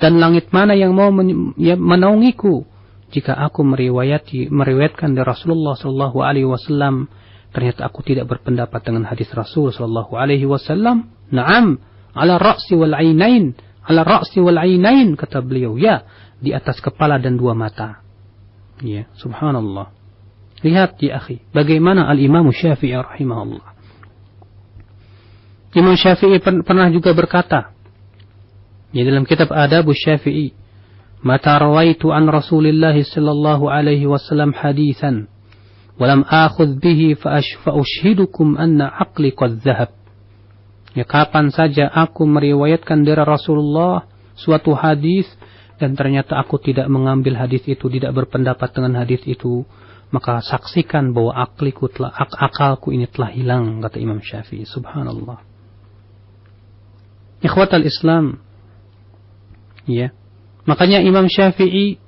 dan langit mana yang mau menaungiku jika aku meriwayatkan dari Rasulullah sallallahu alaihi wasallam ternyata aku tidak berpendapat dengan hadis Rasul sallallahu alaihi wasallam. Na'am, ala ra'si wal ainain, kata beliau, ya, di atas kepala dan dua mata. Ya, subhanallah. Lihat ya akhi, bagaimana Al-Imam Syafi'i rahimahullah. Imam Syafi'i pernah juga berkata, ya, dalam kitab Adabus Syafi'i, mata rawaitu an Rasulillah sallallahu alaihi wasallam hadithan wa lam akhudh bihi fa ushhidukum anna aqli qad dhahab. Ya, kapan saja aku meriwayatkan dari Rasulullah suatu hadis dan ternyata aku tidak mengambil hadis itu, tidak berpendapat dengan hadis itu, maka saksikan bahwa akalku ini telah hilang, kata Imam Syafi'i. Subhanallah. Ikhwatal Islam, ya, makanya Imam Syafi'i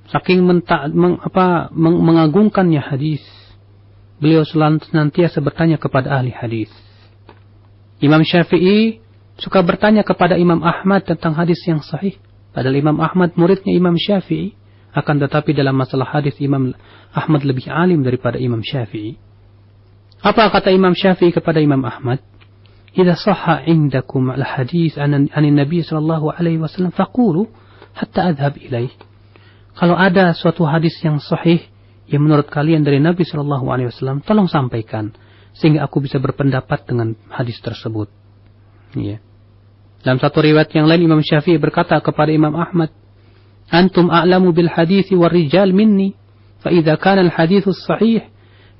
saking mengagungkannya hadis, beliau senantiasa bertanya kepada ahli hadis. Imam Syafi'i suka bertanya kepada Imam Ahmad tentang hadis yang sahih, padahal Imam Ahmad muridnya Imam Syafi'i, akan tetapi dalam masalah hadis Imam Ahmad lebih alim daripada Imam Syafi'i. Apa kata Imam Syafi'i kepada Imam Ahmad? Idza sahha indakum al-hadis an Nabi sallallahu alaihi wasallam faqulu hatta adhhab ilaih. Kalau ada suatu hadis yang sahih yang menurut kalian dari Nabi sallallahu alaihi wasallam, tolong sampaikan sehingga aku bisa berpendapat dengan hadis tersebut. Ya. Dalam satu riwayat yang lain Imam Syafi'i berkata kepada Imam Ahmad, antum a'lamu bil hadits war rijal minni, fa idza kana al hadits sahih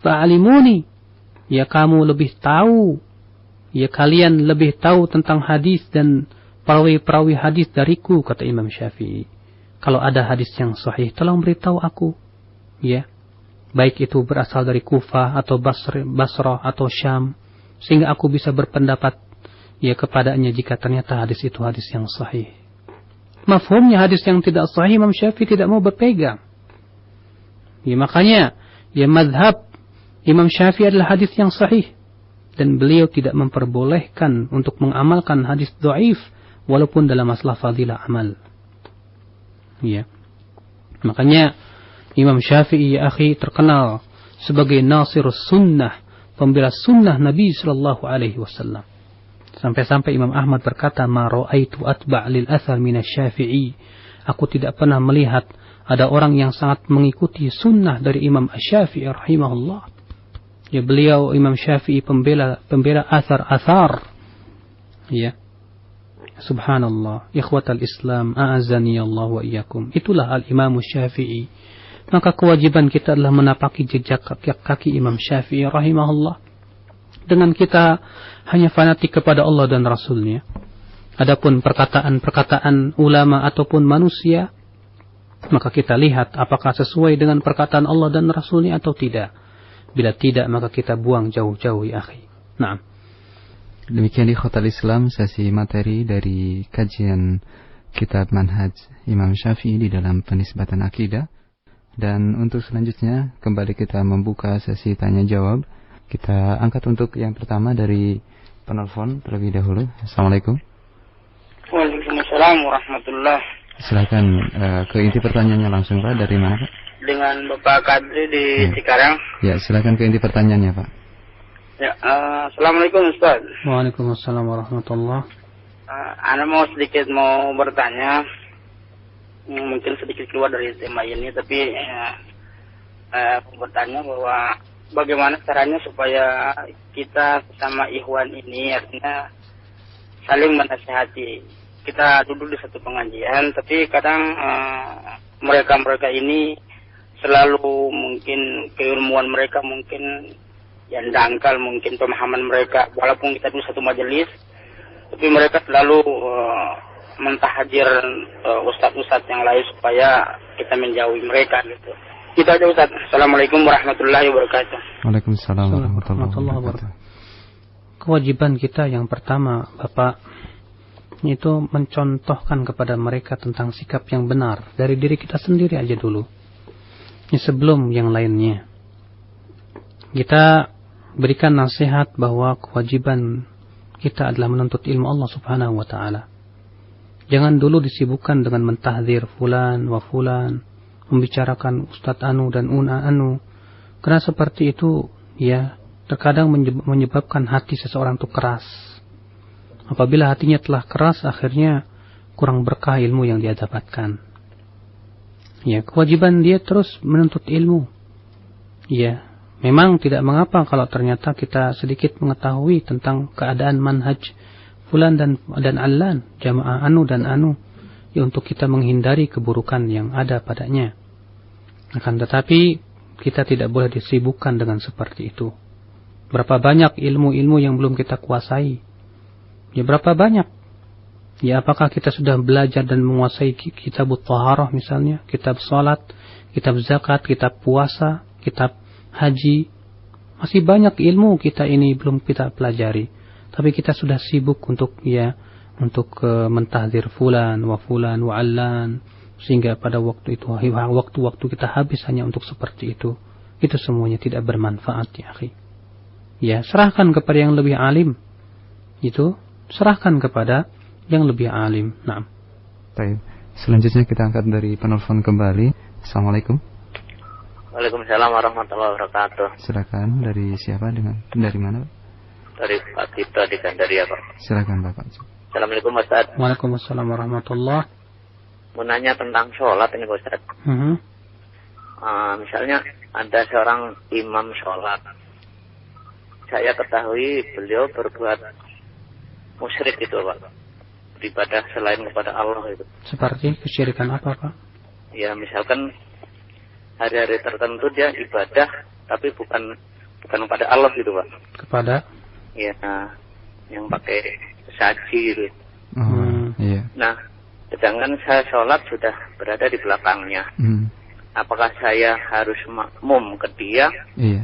fa'alimuni. Ya, kamu lebih tahu, ya, kalian lebih tahu tentang hadis dan perawi-perawi hadis dariku, kata Imam Syafi'i. Kalau ada hadis yang sahih, tolong beritahu aku. Ya, baik itu berasal dari Kufah atau Basrah atau Syam, sehingga aku bisa berpendapat ya kepadanya jika ternyata hadis itu hadis yang sahih. Mafhumnya hadis yang tidak sahih Imam Syafi'i tidak mau berpegang. Ya, makanya ya mazhab Imam Syafi'i adalah hadis yang sahih. Dan beliau tidak memperbolehkan untuk mengamalkan hadis dhaif walaupun dalam masalah fadilah amal. Ya. Makanya Imam Syafi'i ya akhi terkenal sebagai nasirus sunnah, pembela sunnah Nabi sallallahu alaihi wasallam. Sampai-sampai Imam Ahmad berkata, "Ma ra'aitu atba' lil athar min asy-Syafi'i." Aku tidak pernah melihat ada orang yang sangat mengikuti sunnah dari Imam Asy-Syafi'i rahimahullah. Ya, beliau Imam Syafi'i pembela athar-athar. Ya. Subhanallah. Ikhwatal Islam, a'azani Allah wa iyyakum. Itulah al-Imam Syafi'i. Maka kewajiban kita adalah menapaki jejak kaki Imam Syafi'i rahimahullah. dengan kita hanya fanatik kepada Allah dan Rasulnya. Adapun perkataan-perkataan ulama ataupun manusia, maka kita lihat apakah sesuai dengan perkataan Allah dan Rasulnya atau tidak. Bila tidak, maka kita buang jauh-jauh ya akhi. Naam. Demikian di Khotal Islam, sesi materi dari kajian kitab Manhaj Imam Syafi'i di dalam penisbatan akidah. Dan untuk selanjutnya kembali kita membuka sesi tanya jawab. Kita angkat untuk yang pertama dari penelpon terlebih dahulu. Assalamualaikum. Waalaikumsalam warahmatullahi. Silakan ke inti pertanyaannya langsung Pak. Dari mana Pak? Dengan Bapak Kadri di Cikarang. Ya, silakan ke inti pertanyaannya Pak. Ya, assalamualaikum Ustaz. Waalaikumsalam warahmatullahi. Ana mau bertanya, mungkin sedikit keluar dari tema ini, tapi bertanya bahwa bagaimana caranya supaya kita sama ikhwan ini artinya saling menasihati. Kita duduk di satu pengajian, tapi kadang mereka ini selalu mungkin keilmuan mereka mungkin yang dangkal, mungkin pemahaman mereka, walaupun kita di satu majelis, tapi mereka selalu mentahdir ustadz-ustadz yang lain supaya kita menjauhi mereka gitu. Itu aja Ustaz. Assalamualaikum warahmatullahi wabarakatuh. Waalaikumsalam warahmatullahi wabarakatuh. Kewajiban kita yang pertama, Bapak, itu mencontohkan kepada mereka tentang sikap yang benar dari diri kita sendiri aja dulu. Ini sebelum yang lainnya. Kita berikan nasihat bahwa kewajiban kita adalah menuntut ilmu Allah Subhanahu wa taala. Jangan dulu disibukkan dengan mentahdzir fulan wa fulan, membicarakan Ustadz Anu dan Una Anu. Karena seperti itu ya terkadang menyebabkan hati seseorang itu keras. Apabila hatinya telah keras, akhirnya kurang berkah ilmu yang dia dapatkan. Ya, kewajiban dia terus menuntut ilmu. Ya, memang tidak mengapa kalau ternyata kita sedikit mengetahui tentang keadaan manhaj fulan dan allan, jamaah anu dan anu, ya untuk kita menghindari keburukan yang ada padanya. Akan tetapi kita tidak boleh disibukkan dengan seperti itu. Berapa banyak ilmu-ilmu yang belum kita kuasai? Ya berapa banyak? Ya apakah kita sudah belajar dan menguasai kitab Thaharah misalnya, kitab salat, kitab zakat, kitab puasa, kitab haji? Masih banyak ilmu kita ini belum kita pelajari. Tapi kita sudah sibuk untuk mentahdzir fulan wa allan, sehingga pada waktu itu waktu kita habis hanya untuk seperti itu. Itu semuanya tidak bermanfaat ya akhi. Ya, serahkan kepada yang lebih alim. Itu serahkan kepada yang lebih alim. Naam. Baik. Selanjutnya kita angkat dari penelpon kembali. Assalamualaikum. Waalaikumsalam warahmatullahi wabarakatuh. Silakan, dari siapa, dari mana? Dari Pak Tito di Gandaria, Pak. Silakan Bapak. Assalamualaikum Ustaz. Waalaikumsalam warahmatullahi. Mau nanya tentang sholat ini Ustaz. Misalnya ada seorang imam sholat. Saya ketahui beliau berbuat musyrik itu Pak, beribadah selain kepada Allah itu. Seperti kesyirikan apa Pak? Ya misalkan hari-hari tertentu dia ibadah tapi bukan kepada Allah gitu Pak. Kepada? Ya yang pakai saji gitu. Iya. Nah sedangkan saya sholat sudah berada di belakangnya. Apakah saya harus makmum ke dia,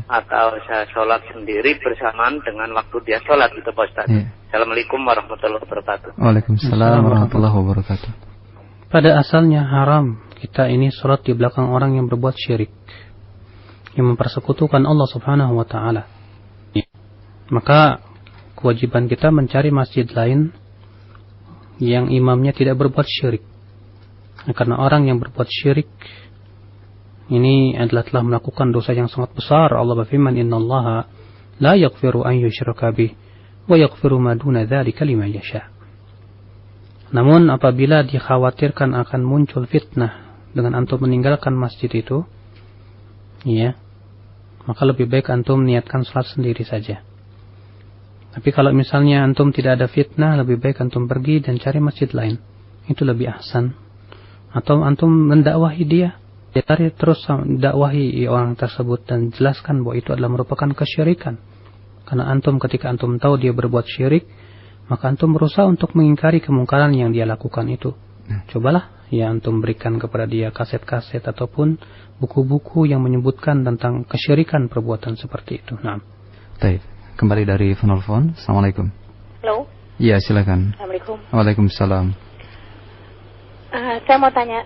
atau saya sholat sendiri bersamaan dengan waktu dia sholat itu Pak Ustaz? Assalamualaikum warahmatullahi wabarakatuh. Waalaikumsalam warahmatullahi wabarakatuh. Pada asalnya haram kita ini sholat di belakang orang yang berbuat syirik, yang mempersekutukan Allah Subhanahu wa taala. Maka kewajiban kita mencari masjid lain yang imamnya tidak berbuat syirik. Karena orang yang berbuat syirik ini adalah telah melakukan dosa yang sangat besar. Allah berfirman, "Innallaha la yaghfiru an yushraka bih wa yaghfiru ma duna dzalika liman yasha." Namun apabila dikhawatirkan akan muncul fitnah dengan antum meninggalkan masjid itu, ya, maka lebih baik antum niatkan salat sendiri saja. Tapi kalau misalnya antum tidak ada fitnah, lebih baik antum pergi dan cari masjid lain. Itu lebih ahsan. Atau antum mendakwahi dia. Terus dakwahi orang tersebut dan jelaskan bahwa itu adalah merupakan kesyirikan. Karena antum ketika antum tahu dia berbuat syirik, maka antum berusaha untuk mengingkari kemungkaran yang dia lakukan itu. Cobalah ya antum berikan kepada dia kaset-kaset ataupun buku-buku yang menyebutkan tentang kesyirikan perbuatan seperti itu. Nah. Baik, kembali dari penelpon. Assalamualaikum. Halo. Iya, silakan. Assalamualaikum. Waalaikumsalam. Saya mau tanya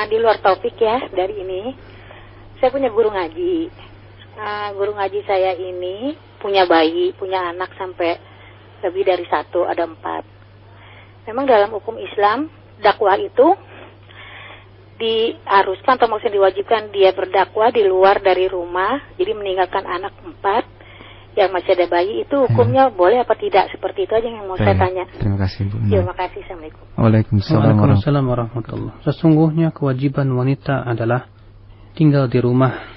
di luar topik ya dari ini. Saya punya guru ngaji. Guru ngaji saya ini punya bayi, punya anak sampai lebih dari 1, ada 4. Memang dalam hukum Islam dakwah itu diharuskan atau maksudnya diwajibkan dia berdakwah di luar dari rumah, jadi meninggalkan anak 4 yang masih ada bayi, itu hukumnya boleh apa tidak? Seperti itu aja yang mau saya tanya. Terima kasih Bu. Terima kasih. Assalamualaikum. Waalaikumsalam warahmatullahi. Sesungguhnya kewajiban wanita adalah tinggal di rumah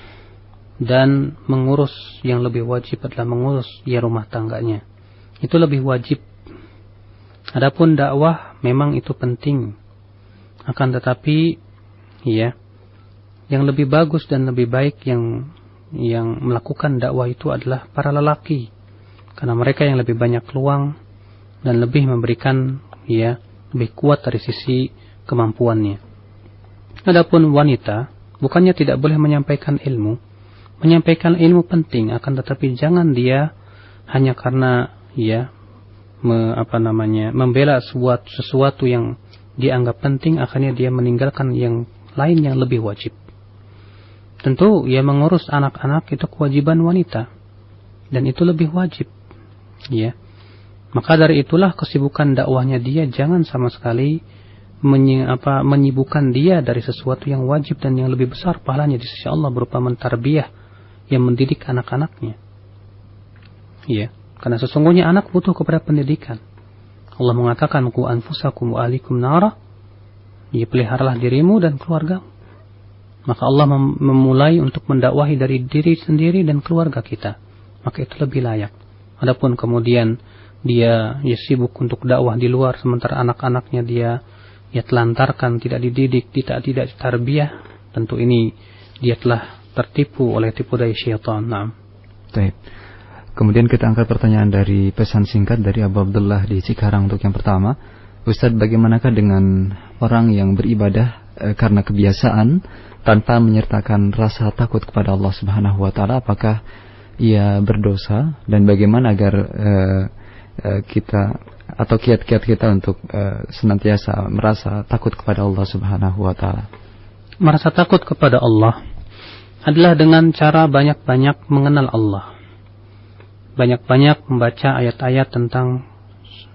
dan mengurus, yang lebih wajib adalah mengurus ya rumah tangganya. Itu lebih wajib. Adapun dakwah memang itu penting. Akan tetapi ya, yang lebih bagus dan lebih baik yang melakukan dakwah itu adalah para lelaki. Karena mereka yang lebih banyak peluang dan lebih memberikan ya, lebih kuat dari sisi kemampuannya. Adapun wanita bukannya tidak boleh menyampaikan ilmu. Menyampaikan ilmu penting, akan tetapi jangan dia hanya karena ya membela sesuatu yang dianggap penting, akhirnya dia meninggalkan yang lain yang lebih wajib. Tentu ya mengurus anak-anak itu kewajiban wanita dan itu lebih wajib ya. Maka dari itulah kesibukan dakwahnya dia jangan sama sekali menyibukkan dia dari sesuatu yang wajib dan yang lebih besar pahalanya di sisi Allah berupa mentarbiyah, yang mendidik anak-anaknya ya. Karena sesungguhnya anak butuh kepada pendidikan. Allah mengatakan, "Qu anfusakum wa ahlikum nara." Ya, peliharalah dirimu dan keluarga. Maka Allah memulai untuk mendakwahi dari diri sendiri dan keluarga kita. Maka itu lebih layak. Adapun kemudian dia sibuk untuk dakwah di luar, sementara anak-anaknya dia telantarkan, tidak dididik, tidak tarbiyah, tentu ini dia telah tertipu oleh tipu daya syaitan. Nah. Baik. Kemudian kita angkat pertanyaan dari pesan singkat dari Abu Abdullah di Cikarang untuk yang pertama. Ustadz, bagaimanakah dengan orang yang beribadah karena kebiasaan tanpa menyertakan rasa takut kepada Allah Subhanahu wa taala? Apakah ia berdosa, dan bagaimana agar kita atau kiat-kiat kita untuk senantiasa merasa takut kepada Allah Subhanahu wa taala? Merasa takut kepada Allah adalah dengan cara banyak-banyak mengenal Allah. Banyak-banyak membaca ayat-ayat tentang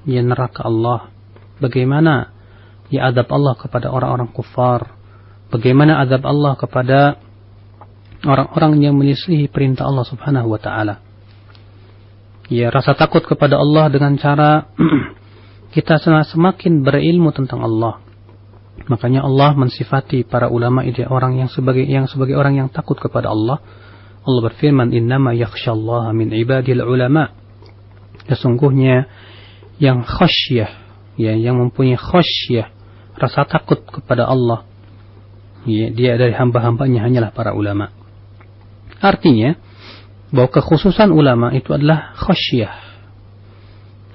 neraka Allah. Bagaimana adab Allah kepada orang-orang kufar. Bagaimana adab Allah kepada orang-orang yang menyelisihi perintah Allah Subhanahu wa taala. Ya, rasa takut kepada Allah dengan cara kita semakin berilmu tentang Allah. Makanya Allah mensifati para ulama itu orang yang sebagai orang yang takut kepada Allah. Allah berfirman, "Innama yakhsyallaha min ibadil ulama." Sesungguhnya yang khasyah, yang mempunyai khasyah, rasa takut kepada Allah, dia dari hamba-hambanya hanyalah para ulama. Artinya bahwa kekhususan ulama itu adalah khasyah.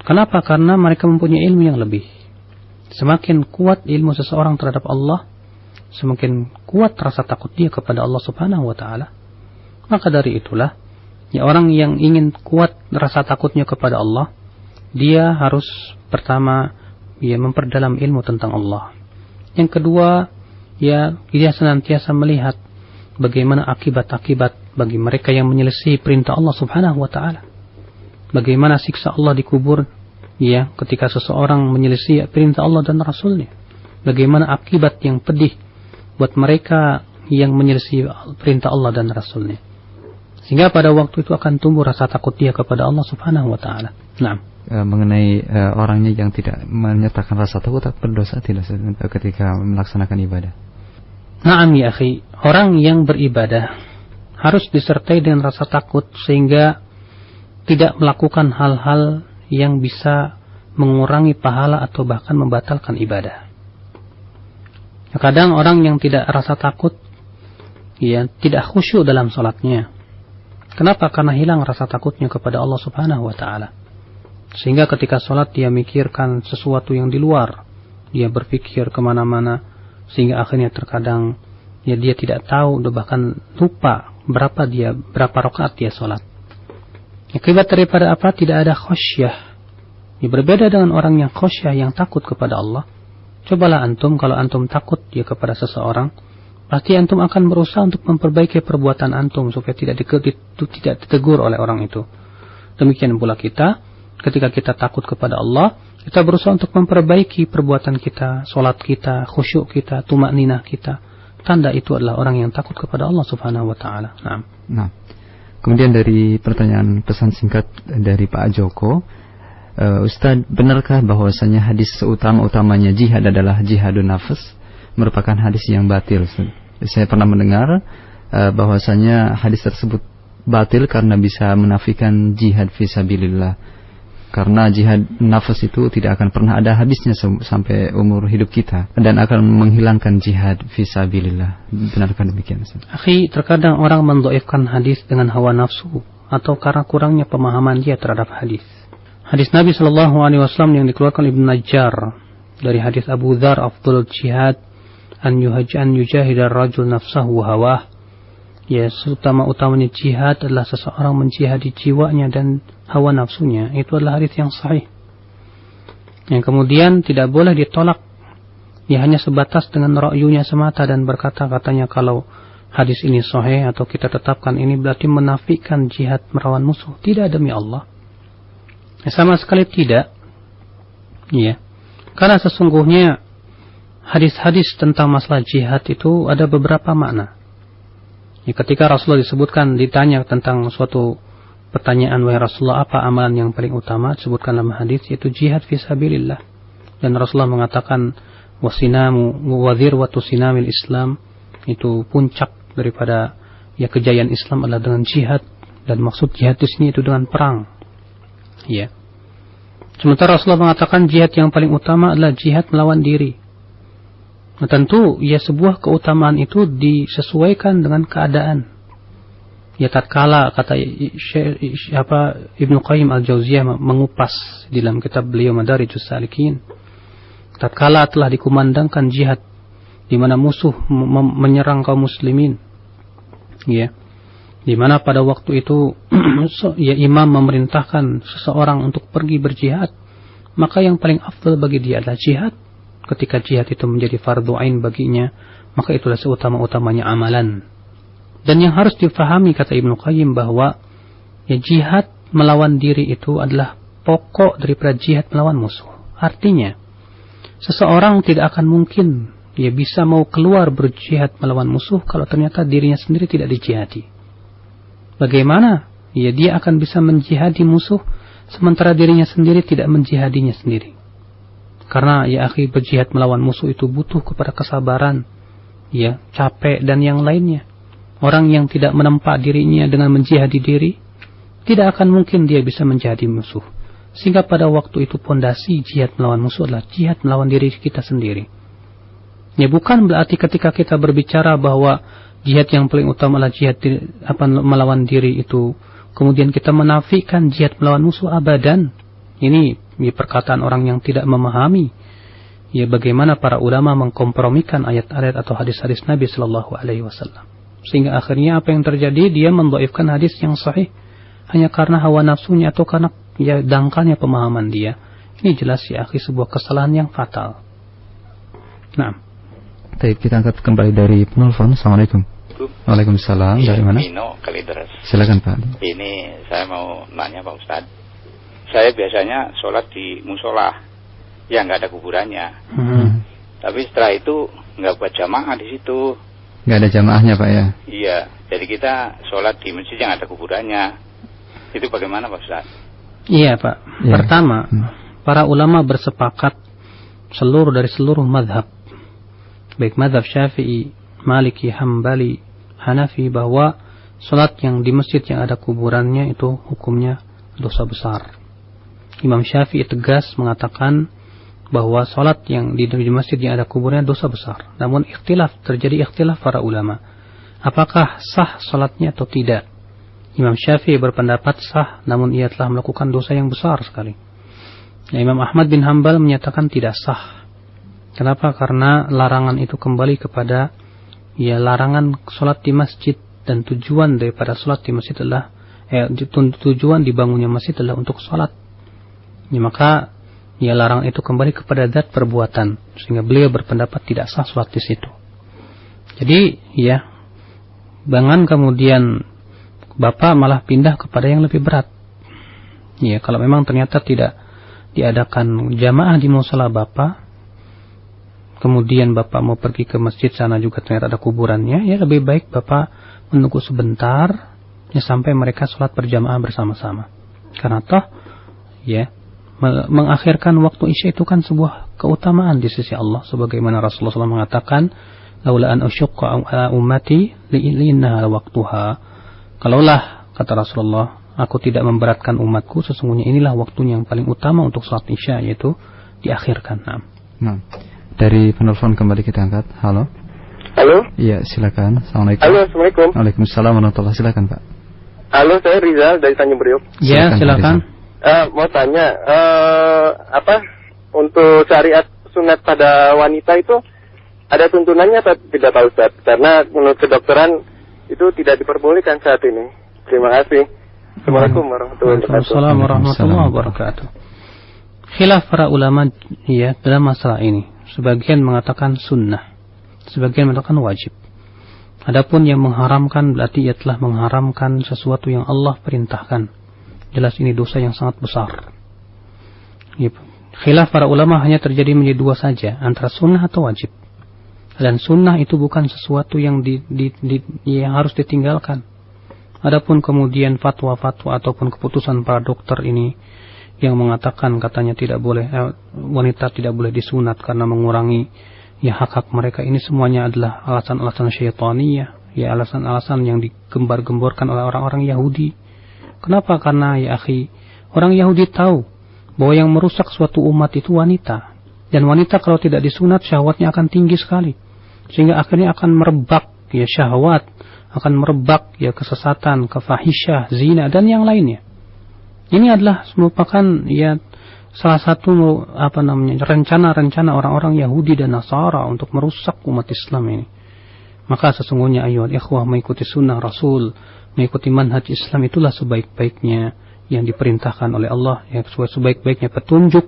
Kenapa? Karena mereka mempunyai ilmu yang lebih. Semakin kuat ilmu seseorang terhadap Allah, semakin kuat rasa takut dia kepada Allah Subhanahu wa taala. Maka dari itulah orang yang ingin kuat rasa takutnya kepada Allah, dia harus pertama memperdalam ilmu tentang Allah. Yang kedua, dia senantiasa melihat bagaimana akibat-akibat bagi mereka yang menyelesaikan perintah Allah Subhanahu wa taala. Bagaimana siksa Allah di kubur ketika seseorang menyelesaikan perintah Allah dan Rasulnya. Bagaimana akibat yang pedih buat mereka yang menyelesaikan perintah Allah dan Rasulnya. Sehingga pada waktu itu akan tumbuh rasa takut dia kepada Allah Subhanahu wa taala. Nah, mengenai orangnya yang tidak menyertakan rasa takut, berdosa tidak ketika melaksanakan ibadah? Na'am ya akhi, orang yang beribadah harus disertai dengan rasa takut sehingga tidak melakukan hal-hal yang bisa mengurangi pahala atau bahkan membatalkan ibadah. Kadang orang yang tidak rasa takut tidak khusyuk dalam sholatnya. Kenapa? Karena hilang rasa takutnya kepada Allah Subhanahu wa Ta'ala. Sehingga ketika sholat dia mikirkan sesuatu yang di luar, dia berpikir kemana-mana, sehingga akhirnya terkadang ya dia tidak tahu, bahkan lupa berapa rakaat dia sholat. Akibat daripada apa? Tidak ada khasyah. Ya, berbeda dengan orang yang khasyah, yang takut kepada Allah. Cobalah antum, kalau antum takut ya kepada seseorang, pasti antum akan berusaha untuk memperbaiki perbuatan antum supaya tidak ditegur oleh orang itu. Demikian pula kita, ketika kita takut kepada Allah, kita berusaha untuk memperbaiki perbuatan kita, sholat kita, khusyuk kita, tumakninah kita. Tanda itu adalah orang yang takut kepada Allah Subhanahu wa Ta'ala. Nah. Kemudian dari pertanyaan pesan singkat dari Pak Joko, Ustaz, benarkah bahwasanya hadis utama-utamanya jihad adalah jihadun nafas? Merupakan hadis yang batil. Saya pernah mendengar bahwasanya hadis tersebut batil karena bisa menafikan jihad fisabilillah. Karena jihad nafas itu tidak akan pernah ada habisnya sampai umur hidup kita, dan akan menghilangkan jihad fisabilillah. Benarkah demikian? Akhi, terkadang orang mendhaifkan hadis dengan hawa nafsu atau karena kurangnya pemahaman dia terhadap hadis. Hadis Nabi SAW yang dikeluarkan Ibnu Najjar dari hadis Abu Dzar, afdhalul jihad an yujahidar rajul nafsahu hawah. Ya, utama-utamanya jihad adalah seseorang menjihadi jiwanya dan hawa nafsunya. Itu adalah hadis yang sahih, yang kemudian tidak boleh ditolak. Ya, hanya sebatas dengan ra'yunya semata dan berkata-katanya kalau hadis ini sahih atau kita tetapkan ini berarti menafikan jihad melawan musuh. Tidak, demi Allah. Ya, sama sekali tidak. Ya, karena sesungguhnya hadis-hadis tentang masalah jihad itu ada beberapa makna. Ya, ketika Rasulullah ditanya tentang suatu pertanyaan, wahai Rasulullah, apa amalan yang paling utama? Disebutkan dalam hadis yaitu jihad fisabilillah. Dan Rasulullah mengatakan wasinamu wadhirwatu sinamil Islam, itu puncak daripada ya kejayaan Islam adalah dengan jihad, dan maksud jihad di sini itu dengan perang. Ya. Sementara Rasulullah mengatakan jihad yang paling utama adalah jihad melawan diri. Nah, tentu ya sebuah keutamaan itu disesuaikan dengan keadaan. Ya, tatkala kata Ibnu Qayyim Al-Jauziyah mengupas di dalam kitab beliau Madarijus Salikin, tatkala telah dikumandangkan jihad di mana musuh menyerang kaum muslimin, ya, di mana pada waktu itu ya imam memerintahkan seseorang untuk pergi berjihad, maka yang paling afdal bagi dia adalah jihad. Ketika jihad itu menjadi fardu ain baginya, maka itulah seutama-utamanya amalan. Dan yang harus difahami, kata Ibnu Qayyim, bahwa ya jihad melawan diri itu adalah pokok daripada jihad melawan musuh. Artinya, seseorang tidak akan mungkin ya bisa mau keluar berjihad melawan musuh kalau ternyata dirinya sendiri tidak dijihadi. Bagaimana ya dia akan bisa menjihadi musuh sementara dirinya sendiri tidak menjihadinya sendiri? Karena ya akhi, berjihad melawan musuh itu butuh kepada kesabaran, ya, capek dan yang lainnya. Orang yang tidak menempa dirinya dengan menjihadi diri, tidak akan mungkin dia bisa menjihadi musuh. Sehingga pada waktu itu pondasi jihad melawan musuh adalah jihad melawan diri kita sendiri. Ya, bukan berarti ketika kita berbicara bahwa jihad yang paling utama adalah jihad melawan diri itu, kemudian kita menafikan jihad melawan musuh, abadan. Ini perkataan orang yang tidak memahami ya bagaimana para ulama mengkompromikan ayat-ayat atau hadis-hadis Nabi Sallallahu Alaihi Wasallam, sehingga akhirnya apa yang terjadi, dia mendhaifkan hadis yang sahih hanya karena hawa nafsunya atau karena ya dangkalnya pemahaman dia. Ini jelas ya akhi sebuah kesalahan yang fatal. Nah, baik, kita angkat kembali dari penelpon. Assalamualaikum. Waalaikumsalam. Dari mana? Nino Kalideres. Silakan Pak. Ini saya mau nanya Pak Ustadz. Saya biasanya sholat di musola yang nggak ada kuburannya. Tapi setelah itu nggak buat jamaah di situ. Nggak ada jamaahnya Pak ya? Iya. Jadi kita sholat di masjid yang ada kuburannya. Itu bagaimana Pak Ustadz? Iya Pak. Ya. Pertama, para ulama bersepakat dari seluruh madhab, baik madhab Syafi'i, Maliki, Hambali, Hanafi, bahwa sholat yang di masjid yang ada kuburannya itu hukumnya dosa besar. Imam Syafi'i tegas mengatakan bahwa sholat yang di masjid yang ada kuburnya dosa besar. Namun terjadi ikhtilaf para ulama. Apakah sah sholatnya atau tidak? Imam Syafi'i berpendapat sah, namun ia telah melakukan dosa yang besar sekali. Ya, Imam Ahmad bin Hanbal menyatakan tidak sah. Kenapa? Karena larangan itu kembali kepada larangan sholat di masjid, dan tujuan daripada sholat di masjid adalah tujuan dibangunnya masjid adalah untuk sholat. Ya, maka larangan itu kembali kepada zat perbuatan, sehingga beliau berpendapat tidak sah sholat di situ. Jadi jangan kemudian Bapak malah pindah kepada yang lebih berat. Ya, kalau memang ternyata tidak diadakan jamaah di musala Bapak, kemudian Bapak mau pergi ke masjid sana juga ternyata ada kuburannya, ya lebih baik Bapak menunggu sebentar sampai mereka sholat berjamaah bersama-sama. Karena toh mengakhirkan waktu Isya itu kan sebuah keutamaan di sisi Allah, sebagaimana Rasulullah SAW mengatakan, laula an usyqa ala ummati li'innaha waqtuha. Kalaulah, kata Rasulullah, aku tidak memberatkan umatku, sesungguhnya inilah waktunya yang paling utama untuk sholat Isya, yaitu diakhirkan. Nah, dari penelpon kembali kita angkat. Halo. Halo. Iya, silakan. Assalamualaikum. Halo, assalamualaikum. Waalaikumsalam warahmatullahi wabarakatuh. Silakan, Pak. Halo, saya Rizal dari Tanjung Priok. Ya, silakan. Mau tanya, untuk syariat sunat pada wanita itu ada tuntunannya atau tidak, Pak Ustaz? Karena menurut kedokteran itu tidak diperbolehkan saat ini. Terima kasih. Assalamualaikum warahmatullahi wabarakatuh. Waalaikumsalam warahmatullahi wabarakatuh. Khilaf para ulama dalam masalah ini. Sebagian mengatakan sunnah, sebagian mengatakan wajib. Adapun yang mengharamkan berarti ia telah mengharamkan sesuatu yang Allah perintahkan. Jelas ini dosa yang sangat besar. Khilaf para ulama hanya terjadi menjadi dua saja, antara sunnah atau wajib. Dan sunnah itu bukan sesuatu yang yang harus ditinggalkan. Adapun kemudian fatwa-fatwa ataupun keputusan para dokter ini yang mengatakan katanya tidak boleh wanita tidak boleh disunat karena mengurangi hak-hak mereka, ini semuanya adalah alasan-alasan syaitaniyah, alasan-alasan yang digembar-gemborkan oleh orang-orang Yahudi. Kenapa? Karena orang Yahudi tahu bahwa yang merusak suatu umat itu wanita, dan wanita kalau tidak disunat syahwatnya akan tinggi sekali. Sehingga akhirnya akan merebak syahwat, akan merebak kesesatan, kefahisyah, zina dan yang lainnya. Ini adalah merupakan salah satu rencana-rencana orang-orang Yahudi dan Nasara untuk merusak umat Islam ini. Maka sesungguhnya ayyuhal ikhwah, mengikuti sunnah Rasul, mengikuti manhaj Islam itulah sebaik-baiknya yang diperintahkan oleh Allah, sebaik-baiknya petunjuk.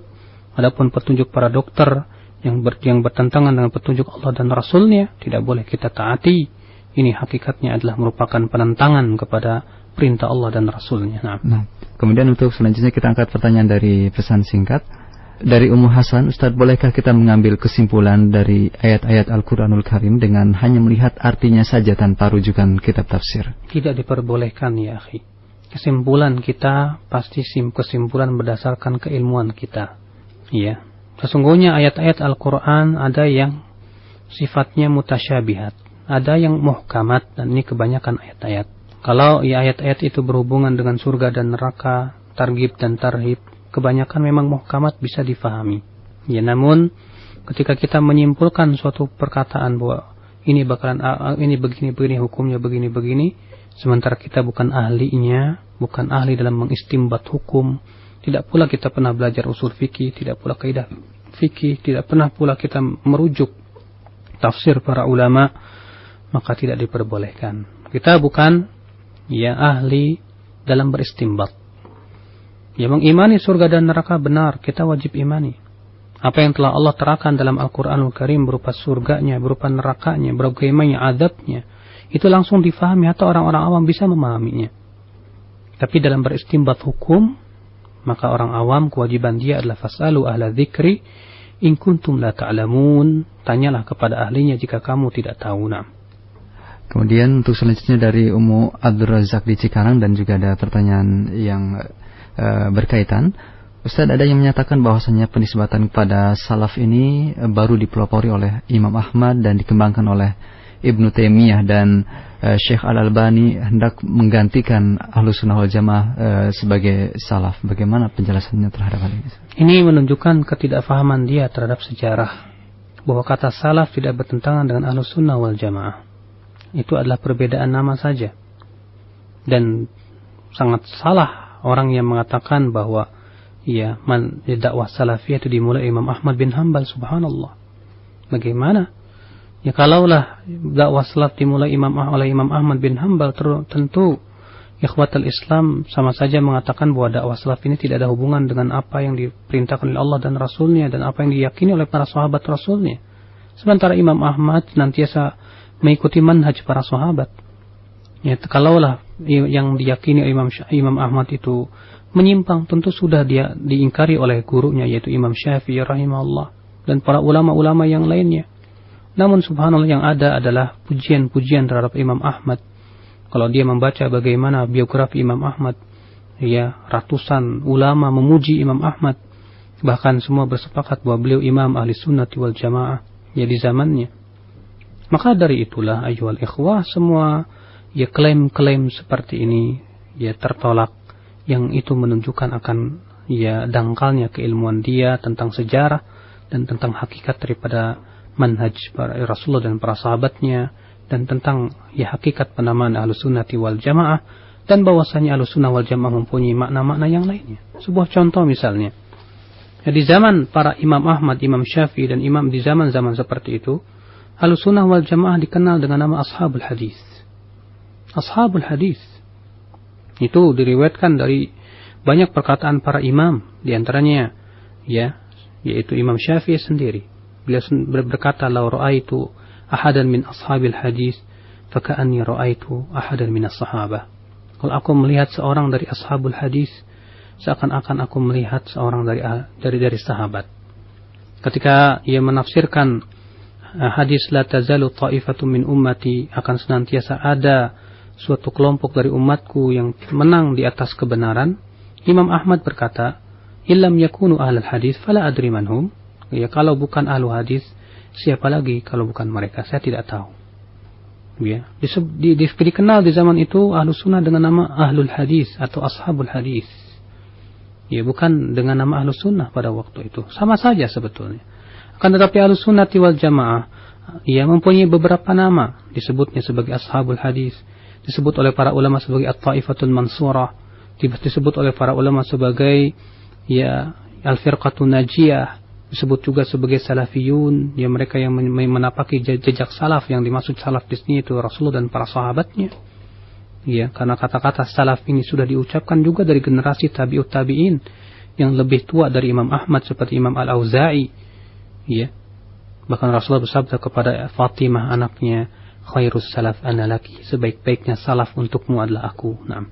Adapun petunjuk para dokter yang bertentangan dengan petunjuk Allah dan Rasulnya tidak boleh kita taati. Ini hakikatnya adalah merupakan penentangan kepada perintah Allah dan Rasulnya. Nah, kemudian untuk selanjutnya kita angkat pertanyaan dari pesan singkat dari Ummu Hasan. Ustaz, bolehkah kita mengambil kesimpulan dari ayat-ayat Al-Quranul Karim dengan hanya melihat artinya saja tanpa rujukan kitab tafsir? Tidak diperbolehkan ya akhi. Kesimpulan kita pasti kesimpulan berdasarkan keilmuan kita. Iya. Sesungguhnya ayat-ayat Al-Quran ada yang sifatnya mutasyabihat, ada yang muhkamat, dan ini kebanyakan ayat-ayat. Kalau ayat-ayat itu berhubungan dengan surga dan neraka, targhib dan tarhib, kebanyakan memang muhkamat bisa difahami. Ya, namun ketika kita menyimpulkan suatu perkataan bahwa ini begini hukumnya begini, sementara kita bukan ahlinya, bukan ahli dalam mengistimbat hukum, tidak pula kita pernah belajar usul fikih, tidak pula kaidah fikih, tidak pernah pula kita merujuk tafsir para ulama, maka tidak diperbolehkan. Kita bukan ahli dalam beristimbat. Mengimani surga dan neraka benar, kita wajib imani. Apa yang telah Allah terangkan dalam Al-Quranul Karim berupa surganya, berupa nerakanya, bagaimana adabnya, itu langsung difahami atau orang-orang awam bisa memahaminya. Tapi dalam beristimbat hukum, maka orang awam kewajiban dia adalah fas'alu ahla dzikri in kuntum la ta'lamun, tanyalah kepada ahlinya jika kamu tidak tahu. Kemudian untuk selanjutnya dari Ummu Abdul Razak di Cikarang, dan juga ada pertanyaan yang berkaitan. Ustaz, ada yang menyatakan bahwasanya penisbatan kepada salaf ini baru dipelopori oleh Imam Ahmad dan dikembangkan oleh Ibnu Taimiyah, dan Syekh Al-Albani hendak menggantikan Ahlus Sunnah wal Jamaah sebagai salaf. Bagaimana penjelasannya terhadap hal ini? Ini menunjukkan ketidakfahaman dia terhadap sejarah, bahwa kata salaf tidak bertentangan dengan Ahlus Sunnah wal Jamaah. Itu adalah perbedaan nama saja. Dan sangat salah orang yang mengatakan bahwa dakwah salafiyah itu dimulai Imam Ahmad bin Hanbal. Subhanallah. Bagaimana? Ya kalaulah dakwah salaf dimulai oleh Imam Ahmad bin Hanbal, tentu ikhwatul Islam sama saja mengatakan bahwa dakwah salaf ini tidak ada hubungan dengan apa yang diperintahkan oleh Allah dan Rasulnya dan apa yang diyakini oleh para sahabat Rasulnya. Sementara Imam Ahmad nantiasa mengikuti manhaj para sahabat. Ya, kalaulah yang diyakini Imam Ahmad itu menyimpang, tentu sudah dia diingkari oleh gurunya yaitu Imam Syafi'i rahimahullah dan para ulama-ulama yang lainnya. Namun subhanallah, yang ada adalah pujian-pujian terhadap Imam Ahmad. Kalau dia membaca bagaimana biografi Imam Ahmad, ya ratusan ulama memuji Imam Ahmad, bahkan semua bersepakat bahwa beliau imam ahli sunnati wal jamaah ya di zamannya. Maka dari itulah ayyuhal ikhwah, semua ya klaim-klaim seperti ini ya tertolak, yang itu menunjukkan akan ya dangkalnya keilmuan dia tentang sejarah dan tentang hakikat daripada manhaj para Rasulullah dan para sahabatnya, dan tentang ya hakikat penamaan Ahlus Sunnati wal Jamaah, dan bahwasanya Ahlus Sunnah wal Jamaah mempunyai makna-makna yang lainnya. Sebuah contoh misalnya, ya, di zaman para Imam Ahmad, Imam Syafi'i dan imam di zaman-zaman seperti itu, Ahlus Sunnah wal Jamaah dikenal dengan nama Ashabul Hadis. Ashabul Hadis itu diriwayatkan dari banyak perkataan para imam, di antaranya yaitu Imam Syafi'i sendiri. Beliau berkata, "Lau ra'aitu ahadan min ashabil hadis, faka'anni ra'aitu ahadan min as-sahabah." Kalau aku melihat seorang dari ashabul hadis, seakan-akan aku melihat seorang dari sahabat. Ketika ia menafsirkan hadis la tazalu ta'ifatu min ummati, akan senantiasa ada suatu kelompok dari umatku yang menang di atas kebenaran, Imam Ahmad berkata, "Illam yakunu ahlul hadis fala adri manhum." Ya, kalau bukan ahlu hadis, siapa lagi kalau bukan mereka? Saya tidak tahu. Ya, dikenal di zaman itu ahlu sunnah dengan nama ahlul hadis atau ashabul hadis. Ya, bukan dengan nama ahlu sunnah pada waktu itu. Sama saja sebetulnya. Akan tetapi ahlu sunnah wal jamaah ya mempunyai beberapa nama. Disebutnya sebagai ashabul hadis, disebut oleh para ulama sebagai at-taifatul mansurah, disebut oleh para ulama sebagai ya al-firqatun najiyah, disebut juga sebagai salafiyun, ya mereka yang menapaki jejak salaf. Yang dimaksud salaf di sini itu Rasulullah dan para sahabatnya. Ya, karena kata-kata salaf ini sudah diucapkan juga dari generasi tabi'ut tabi'in yang lebih tua dari Imam Ahmad seperti Imam Al-Auza'i. Ya. Bahkan Rasulullah bersabda kepada Fatimah anaknya, "Khairus salaf ana laki." Sebaik-baiknya salaf untukmu adalah aku. Naam.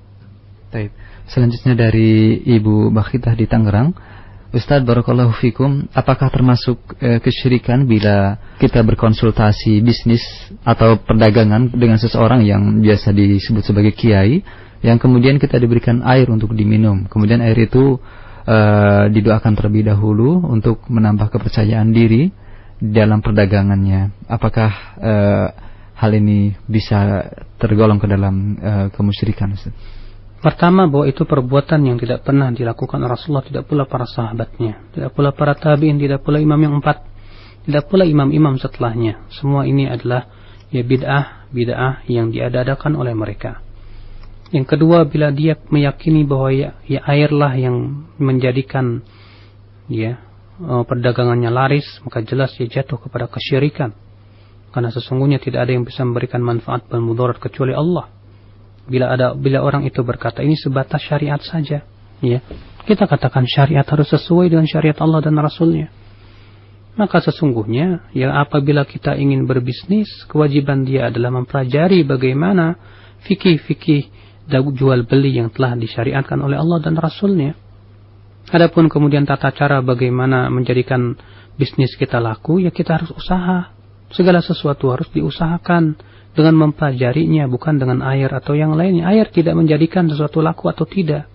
Baik. Selanjutnya dari Ibu Bakhitah di Tangerang. Ustaz barakallahu fikum, apakah termasuk kesyirikan bila kita berkonsultasi bisnis atau perdagangan dengan seseorang yang biasa disebut sebagai kiai, yang kemudian kita diberikan air untuk diminum, kemudian air itu didoakan terlebih dahulu untuk menambah kepercayaan diri dalam perdagangannya? Apakah hal ini bisa tergolong ke dalam kemusyrikan, Ustaz? Pertama, bahwa itu perbuatan yang tidak pernah dilakukan Rasulullah, tidak pula para sahabatnya, tidak pula para tabi'in, tidak pula imam yang 4, tidak pula imam-imam setelahnya. Semua ini adalah ya bid'ah yang diadakan oleh mereka. Yang kedua, bila dia meyakini bahwa ya airlah yang menjadikan perdagangannya laris, maka jelas dia jatuh kepada kesyirikan. Karena sesungguhnya tidak ada yang bisa memberikan manfaat dan mudarat kecuali Allah. Bila orang itu berkata ini sebatas syariat saja, ya, kita katakan syariat harus sesuai dengan syariat Allah dan Rasulnya. Maka sesungguhnya ya apabila kita ingin berbisnis, kewajiban dia adalah mempelajari bagaimana fikih-fikih jual beli yang telah disyariatkan oleh Allah dan Rasulnya. Adapun kemudian tata cara bagaimana menjadikan bisnis kita laku, ya kita harus usaha. Segala sesuatu harus diusahakan dengan mempelajarinya, bukan dengan air atau yang lainnya. Air tidak menjadikan sesuatu laku atau tidak.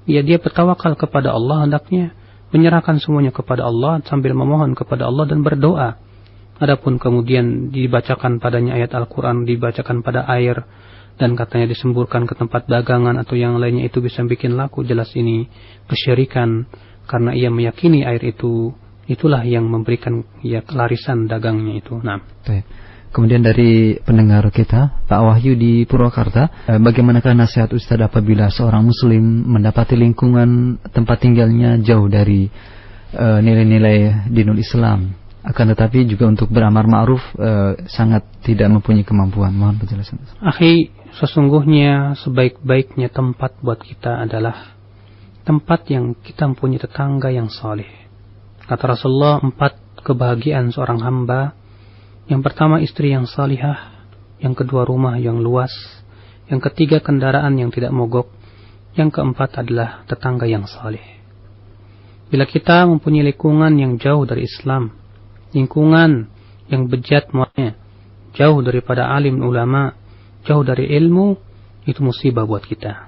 Ya, dia bertawakal kepada Allah, hendaknya menyerahkan semuanya kepada Allah sambil memohon kepada Allah dan berdoa. Adapun kemudian dibacakan padanya ayat Al-Quran, dibacakan pada air, dan katanya disemburkan ke tempat dagangan atau yang lainnya, itu bisa bikin laku. Jelas ini kesyirikan, karena ia meyakini air itulah yang memberikan ya larisan dagangnya itu. Nah. Kemudian dari pendengar kita, Pak Wahyu di Purwakarta, bagaimanakah nasihat Ustaz apabila seorang muslim mendapati lingkungan tempat tinggalnya jauh dari nilai-nilai dinul Islam, akan tetapi juga untuk beramar ma'ruf sangat tidak mempunyai kemampuan? Mohon penjelasan. Akhi, sesungguhnya sebaik-baiknya tempat buat kita adalah tempat yang kita mempunyai tetangga yang saleh. Kata Rasulullah, 4 kebahagiaan seorang hamba. Yang pertama, istri yang salihah. Yang kedua, rumah yang luas. Yang ketiga, kendaraan yang tidak mogok. Yang keempat adalah tetangga yang saleh. Bila kita mempunyai lingkungan yang jauh dari Islam, lingkungan yang bejat muatnya, jauh daripada alim ulama, jauh dari ilmu, itu musibah buat kita.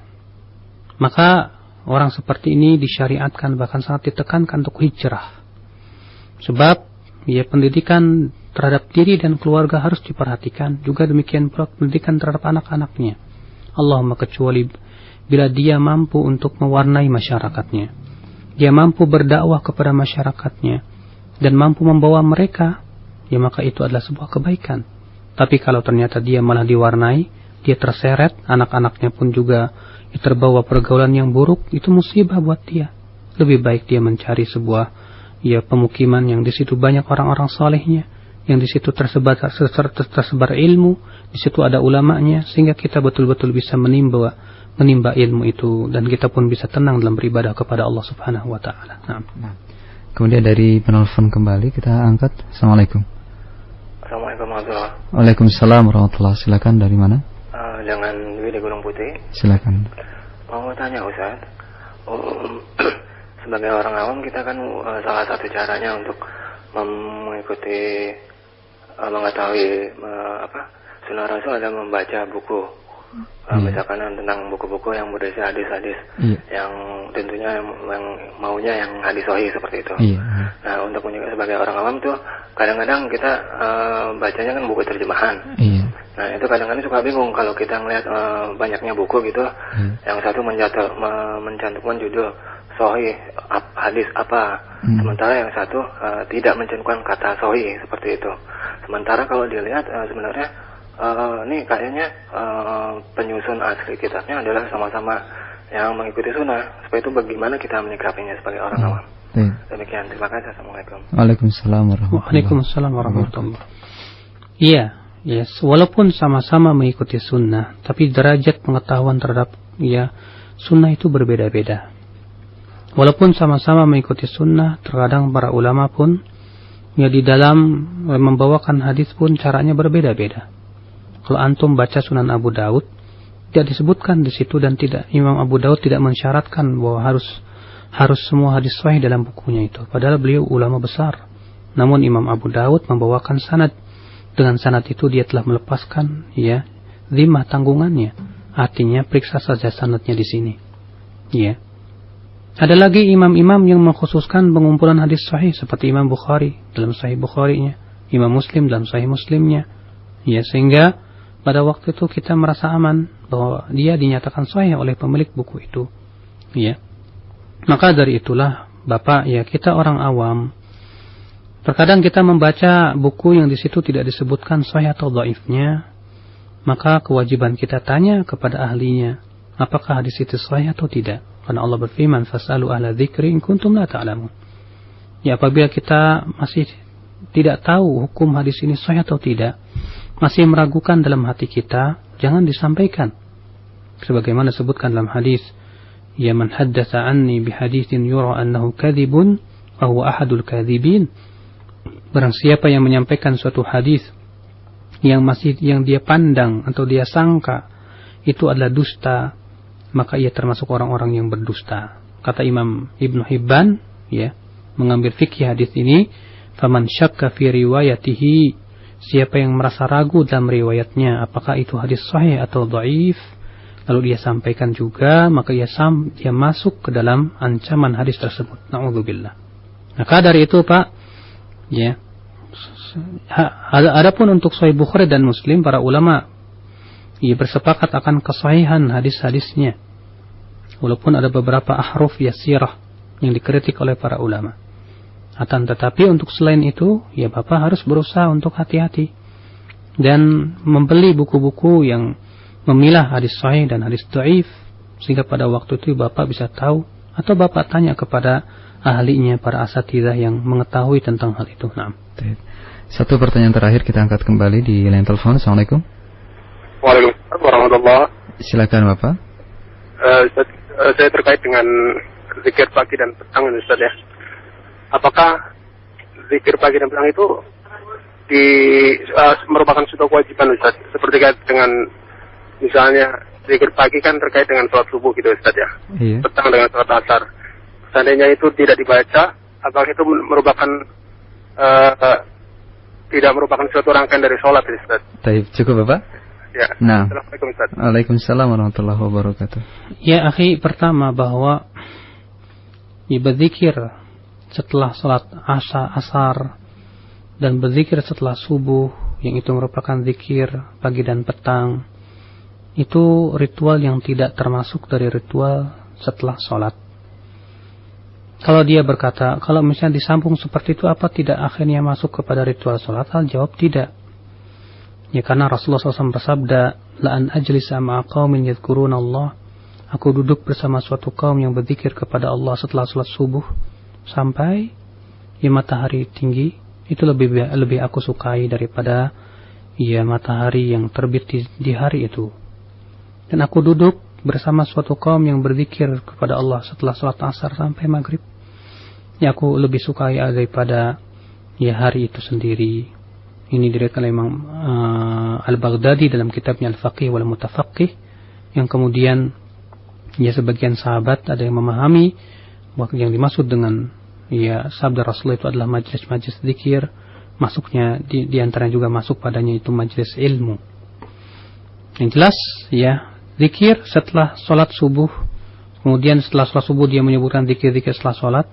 Maka orang seperti ini disyariatkan, bahkan sangat ditekankan untuk hijrah. Sebab ya, pendidikan terhadap diri dan keluarga harus diperhatikan. Juga demikian pula pendidikan terhadap anak-anaknya. Allahumma kecuali bila dia mampu untuk mewarnai masyarakatnya, dia mampu berdakwah kepada masyarakatnya, dan mampu membawa mereka, ya maka itu adalah sebuah kebaikan. Tapi kalau ternyata dia malah diwarnai, dia terseret, anak-anaknya pun juga terbawa pergaulan yang buruk, itu musibah buat dia. Lebih baik dia mencari sebuah pemukiman yang di situ banyak orang-orang salehnya, yang di situ tersebar ilmu, di situ ada ulamanya, sehingga kita betul-betul bisa menimba ilmu itu, dan kita pun bisa tenang dalam beribadah kepada Allah Subhanahu wa taala. Nah. Kemudian dari penelpon kembali kita angkat. Assalamualaikum. Assalamualaikum warahmatullahi wabarakatuh. Waalaikumsalam warahmatullahi. Silakan, dari mana? Jangan di Gunung Putih. Silakan. Mau tanya Ustaz, sebagai orang awam kita kan salah satu caranya untuk mengikuti mengetahui sunnah Rasul adalah membaca buku. Misalkan tentang buku-buku yang berisi hadis-hadis yang tentunya yang maunya yang hadis sahih seperti itu. Nah, untuk sebagai orang awam tuh kadang-kadang kita bacanya kan buku terjemahan. Nah, itu kadang-kadang suka bingung kalau kita ngelihat banyaknya buku gitu, yang satu mencantumkan judul sahih hadis apa, sementara yang satu tidak mencantumkan kata sahih seperti itu. Sementara kalau dilihat sebenarnya ini kayaknya penyusun asli kitabnya adalah sama-sama yang mengikuti sunnah. Supaya itu bagaimana kita menyikapinya sebagai orang awam. Demikian, terima kasih. Assalamualaikum. Waalaikumsalam warahmatullahi wabarakatuh. Iya, walaupun sama-sama mengikuti sunnah, tapi derajat pengetahuan terhadap sunnah itu berbeda-beda. Walaupun sama-sama mengikuti sunnah, terkadang para ulama pun di dalam membawakan hadis pun caranya berbeda-beda. Kalau antum baca Sunan Abu Daud, tidak disebutkan di situ, dan tidak, Imam Abu Daud tidak mensyaratkan bahwa harus semua hadis sahih dalam bukunya itu. Padahal beliau ulama besar. Namun Imam Abu Daud membawakan sanad. Dengan sanad itu dia telah melepaskan zimmah tanggungannya. Artinya periksa saja sanadnya di sini. Ada lagi imam-imam yang mengkhususkan pengumpulan hadis sahih, seperti Imam Bukhari dalam Sahih Bukharinya, Imam Muslim dalam Sahih Muslimnya. Sehingga pada waktu itu kita merasa aman bahwa dia dinyatakan sahih oleh pemilik buku itu. Maka dari itulah Bapak, kita orang awam, terkadang kita membaca buku yang di situ tidak disebutkan sahih atau dhaifnya, maka kewajiban kita tanya kepada ahlinya, apakah hadis itu sahih atau tidak. Karena Allah berfirman, "Fas'alu ahla dzikri in kuntum la ta'lamun." Apabila kita masih tidak tahu hukum hadis ini sahih atau tidak, masih meragukan dalam hati kita, jangan disampaikan. Sebagaimana disebutkan dalam hadis, "Ya man haddatsa anni bihaditsin yura annahu kadzibun fa huwa ahadul kadzibin." Barang siapa yang menyampaikan suatu hadis yang dia pandang atau dia sangka itu adalah dusta, maka ia termasuk orang-orang yang berdusta. Kata Imam Ibnu Hibban, mengambil fikih hadis ini, "Faman syakka fi riwayatihi," siapa yang merasa ragu dalam riwayatnya apakah itu hadis sahih atau dhaif, lalu dia sampaikan juga, maka dia masuk ke dalam ancaman hadis tersebut. Na'udzubillah. Maka dari itu Pak, adapun untuk Sahih Bukhari dan Muslim, para ulama bersepakat akan kesahihan hadis-hadisnya, walaupun ada beberapa ahruf yasirah yang dikritik oleh para ulama. Tetapi untuk selain itu, Bapak harus berusaha untuk hati-hati. dan membeli buku-buku yang memilah hadis sahih dan hadis dhaif, sehingga pada waktu itu Bapak bisa tahu, atau Bapak tanya kepada ahlinya, para asatidzah yang mengetahui tentang hal itu. Nah. Satu pertanyaan terakhir kita angkat kembali di line telepon. Assalamualaikum. Waalaikumsalam warahmatullahi. Silakan Bapak. Saya terkait dengan zikir pagi dan petang, Ustaz ya. Apakah zikir pagi dan petang itu merupakan suatu kewajiban, Ustaz? Seperti dengan misalnya zikir pagi kan terkait dengan sholat subuh gitu, Ustaz ya. Iya. Petang dengan sholat asar. Seandainya itu tidak dibaca, apakah itu merupakan tidak merupakan suatu rangkaian dari sholat, Ustaz? Baik, cukup Bapak? Ya. Nah. Assalamualaikum, Ustaz. Waalaikumsalam warahmatullahi wabarakatuh. Ya, akhi, pertama bahwa berzikir setelah sholat asar dan berzikir setelah subuh, yang itu merupakan zikir pagi dan petang, itu ritual yang tidak termasuk dari ritual setelah sholat. Kalau dia berkata, kalau misalnya disambung seperti itu, apa tidak akhirnya masuk kepada ritual sholat? Al jawab tidak. Ya, karena Rasulullah SAW bersabda, la'an ajlisa ma'a qaumin yadhkuruna Allah. Aku duduk bersama suatu kaum yang berzikir kepada Allah setelah sholat subuh sampai matahari tinggi. Itu lebih aku sukai daripada matahari yang terbit di hari itu. Dan aku duduk bersama suatu kaum yang berzikir kepada Allah setelah sholat asar sampai maghrib. Ya, aku lebih sukai daripada hari itu sendiri. Ini diriwayatkan oleh Imam Al-Baghdadi dalam kitabnya Al-Faqih wal Mutafaqih, yang kemudian sebagian sahabat ada yang memahami bahwa yang dimaksud dengan sabda Rasulullah itu adalah majlis-majlis zikir, masuknya di antaranya juga masuk padanya itu majlis ilmu. Yang jelas zikir setelah sholat subuh, kemudian setelah sholat subuh dia menyebutkan zikir-zikir setelah sholat,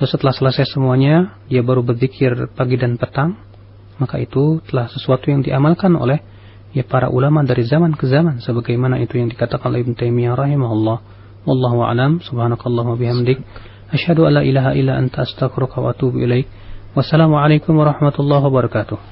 terus setelah selesai semuanya dia baru berzikir pagi dan petang, maka itu telah sesuatu yang diamalkan oleh para ulama dari zaman ke zaman, sebagaimana itu yang dikatakan oleh Ibnu Taimiyah rahimahullah. Wallahu a'lam. Subhanakallahumma bihamdik, asyhadu an la ilaha illa anta astaghfiruka wa atubu ilaik. Wassalamualaikum warahmatullahi wabarakatuh.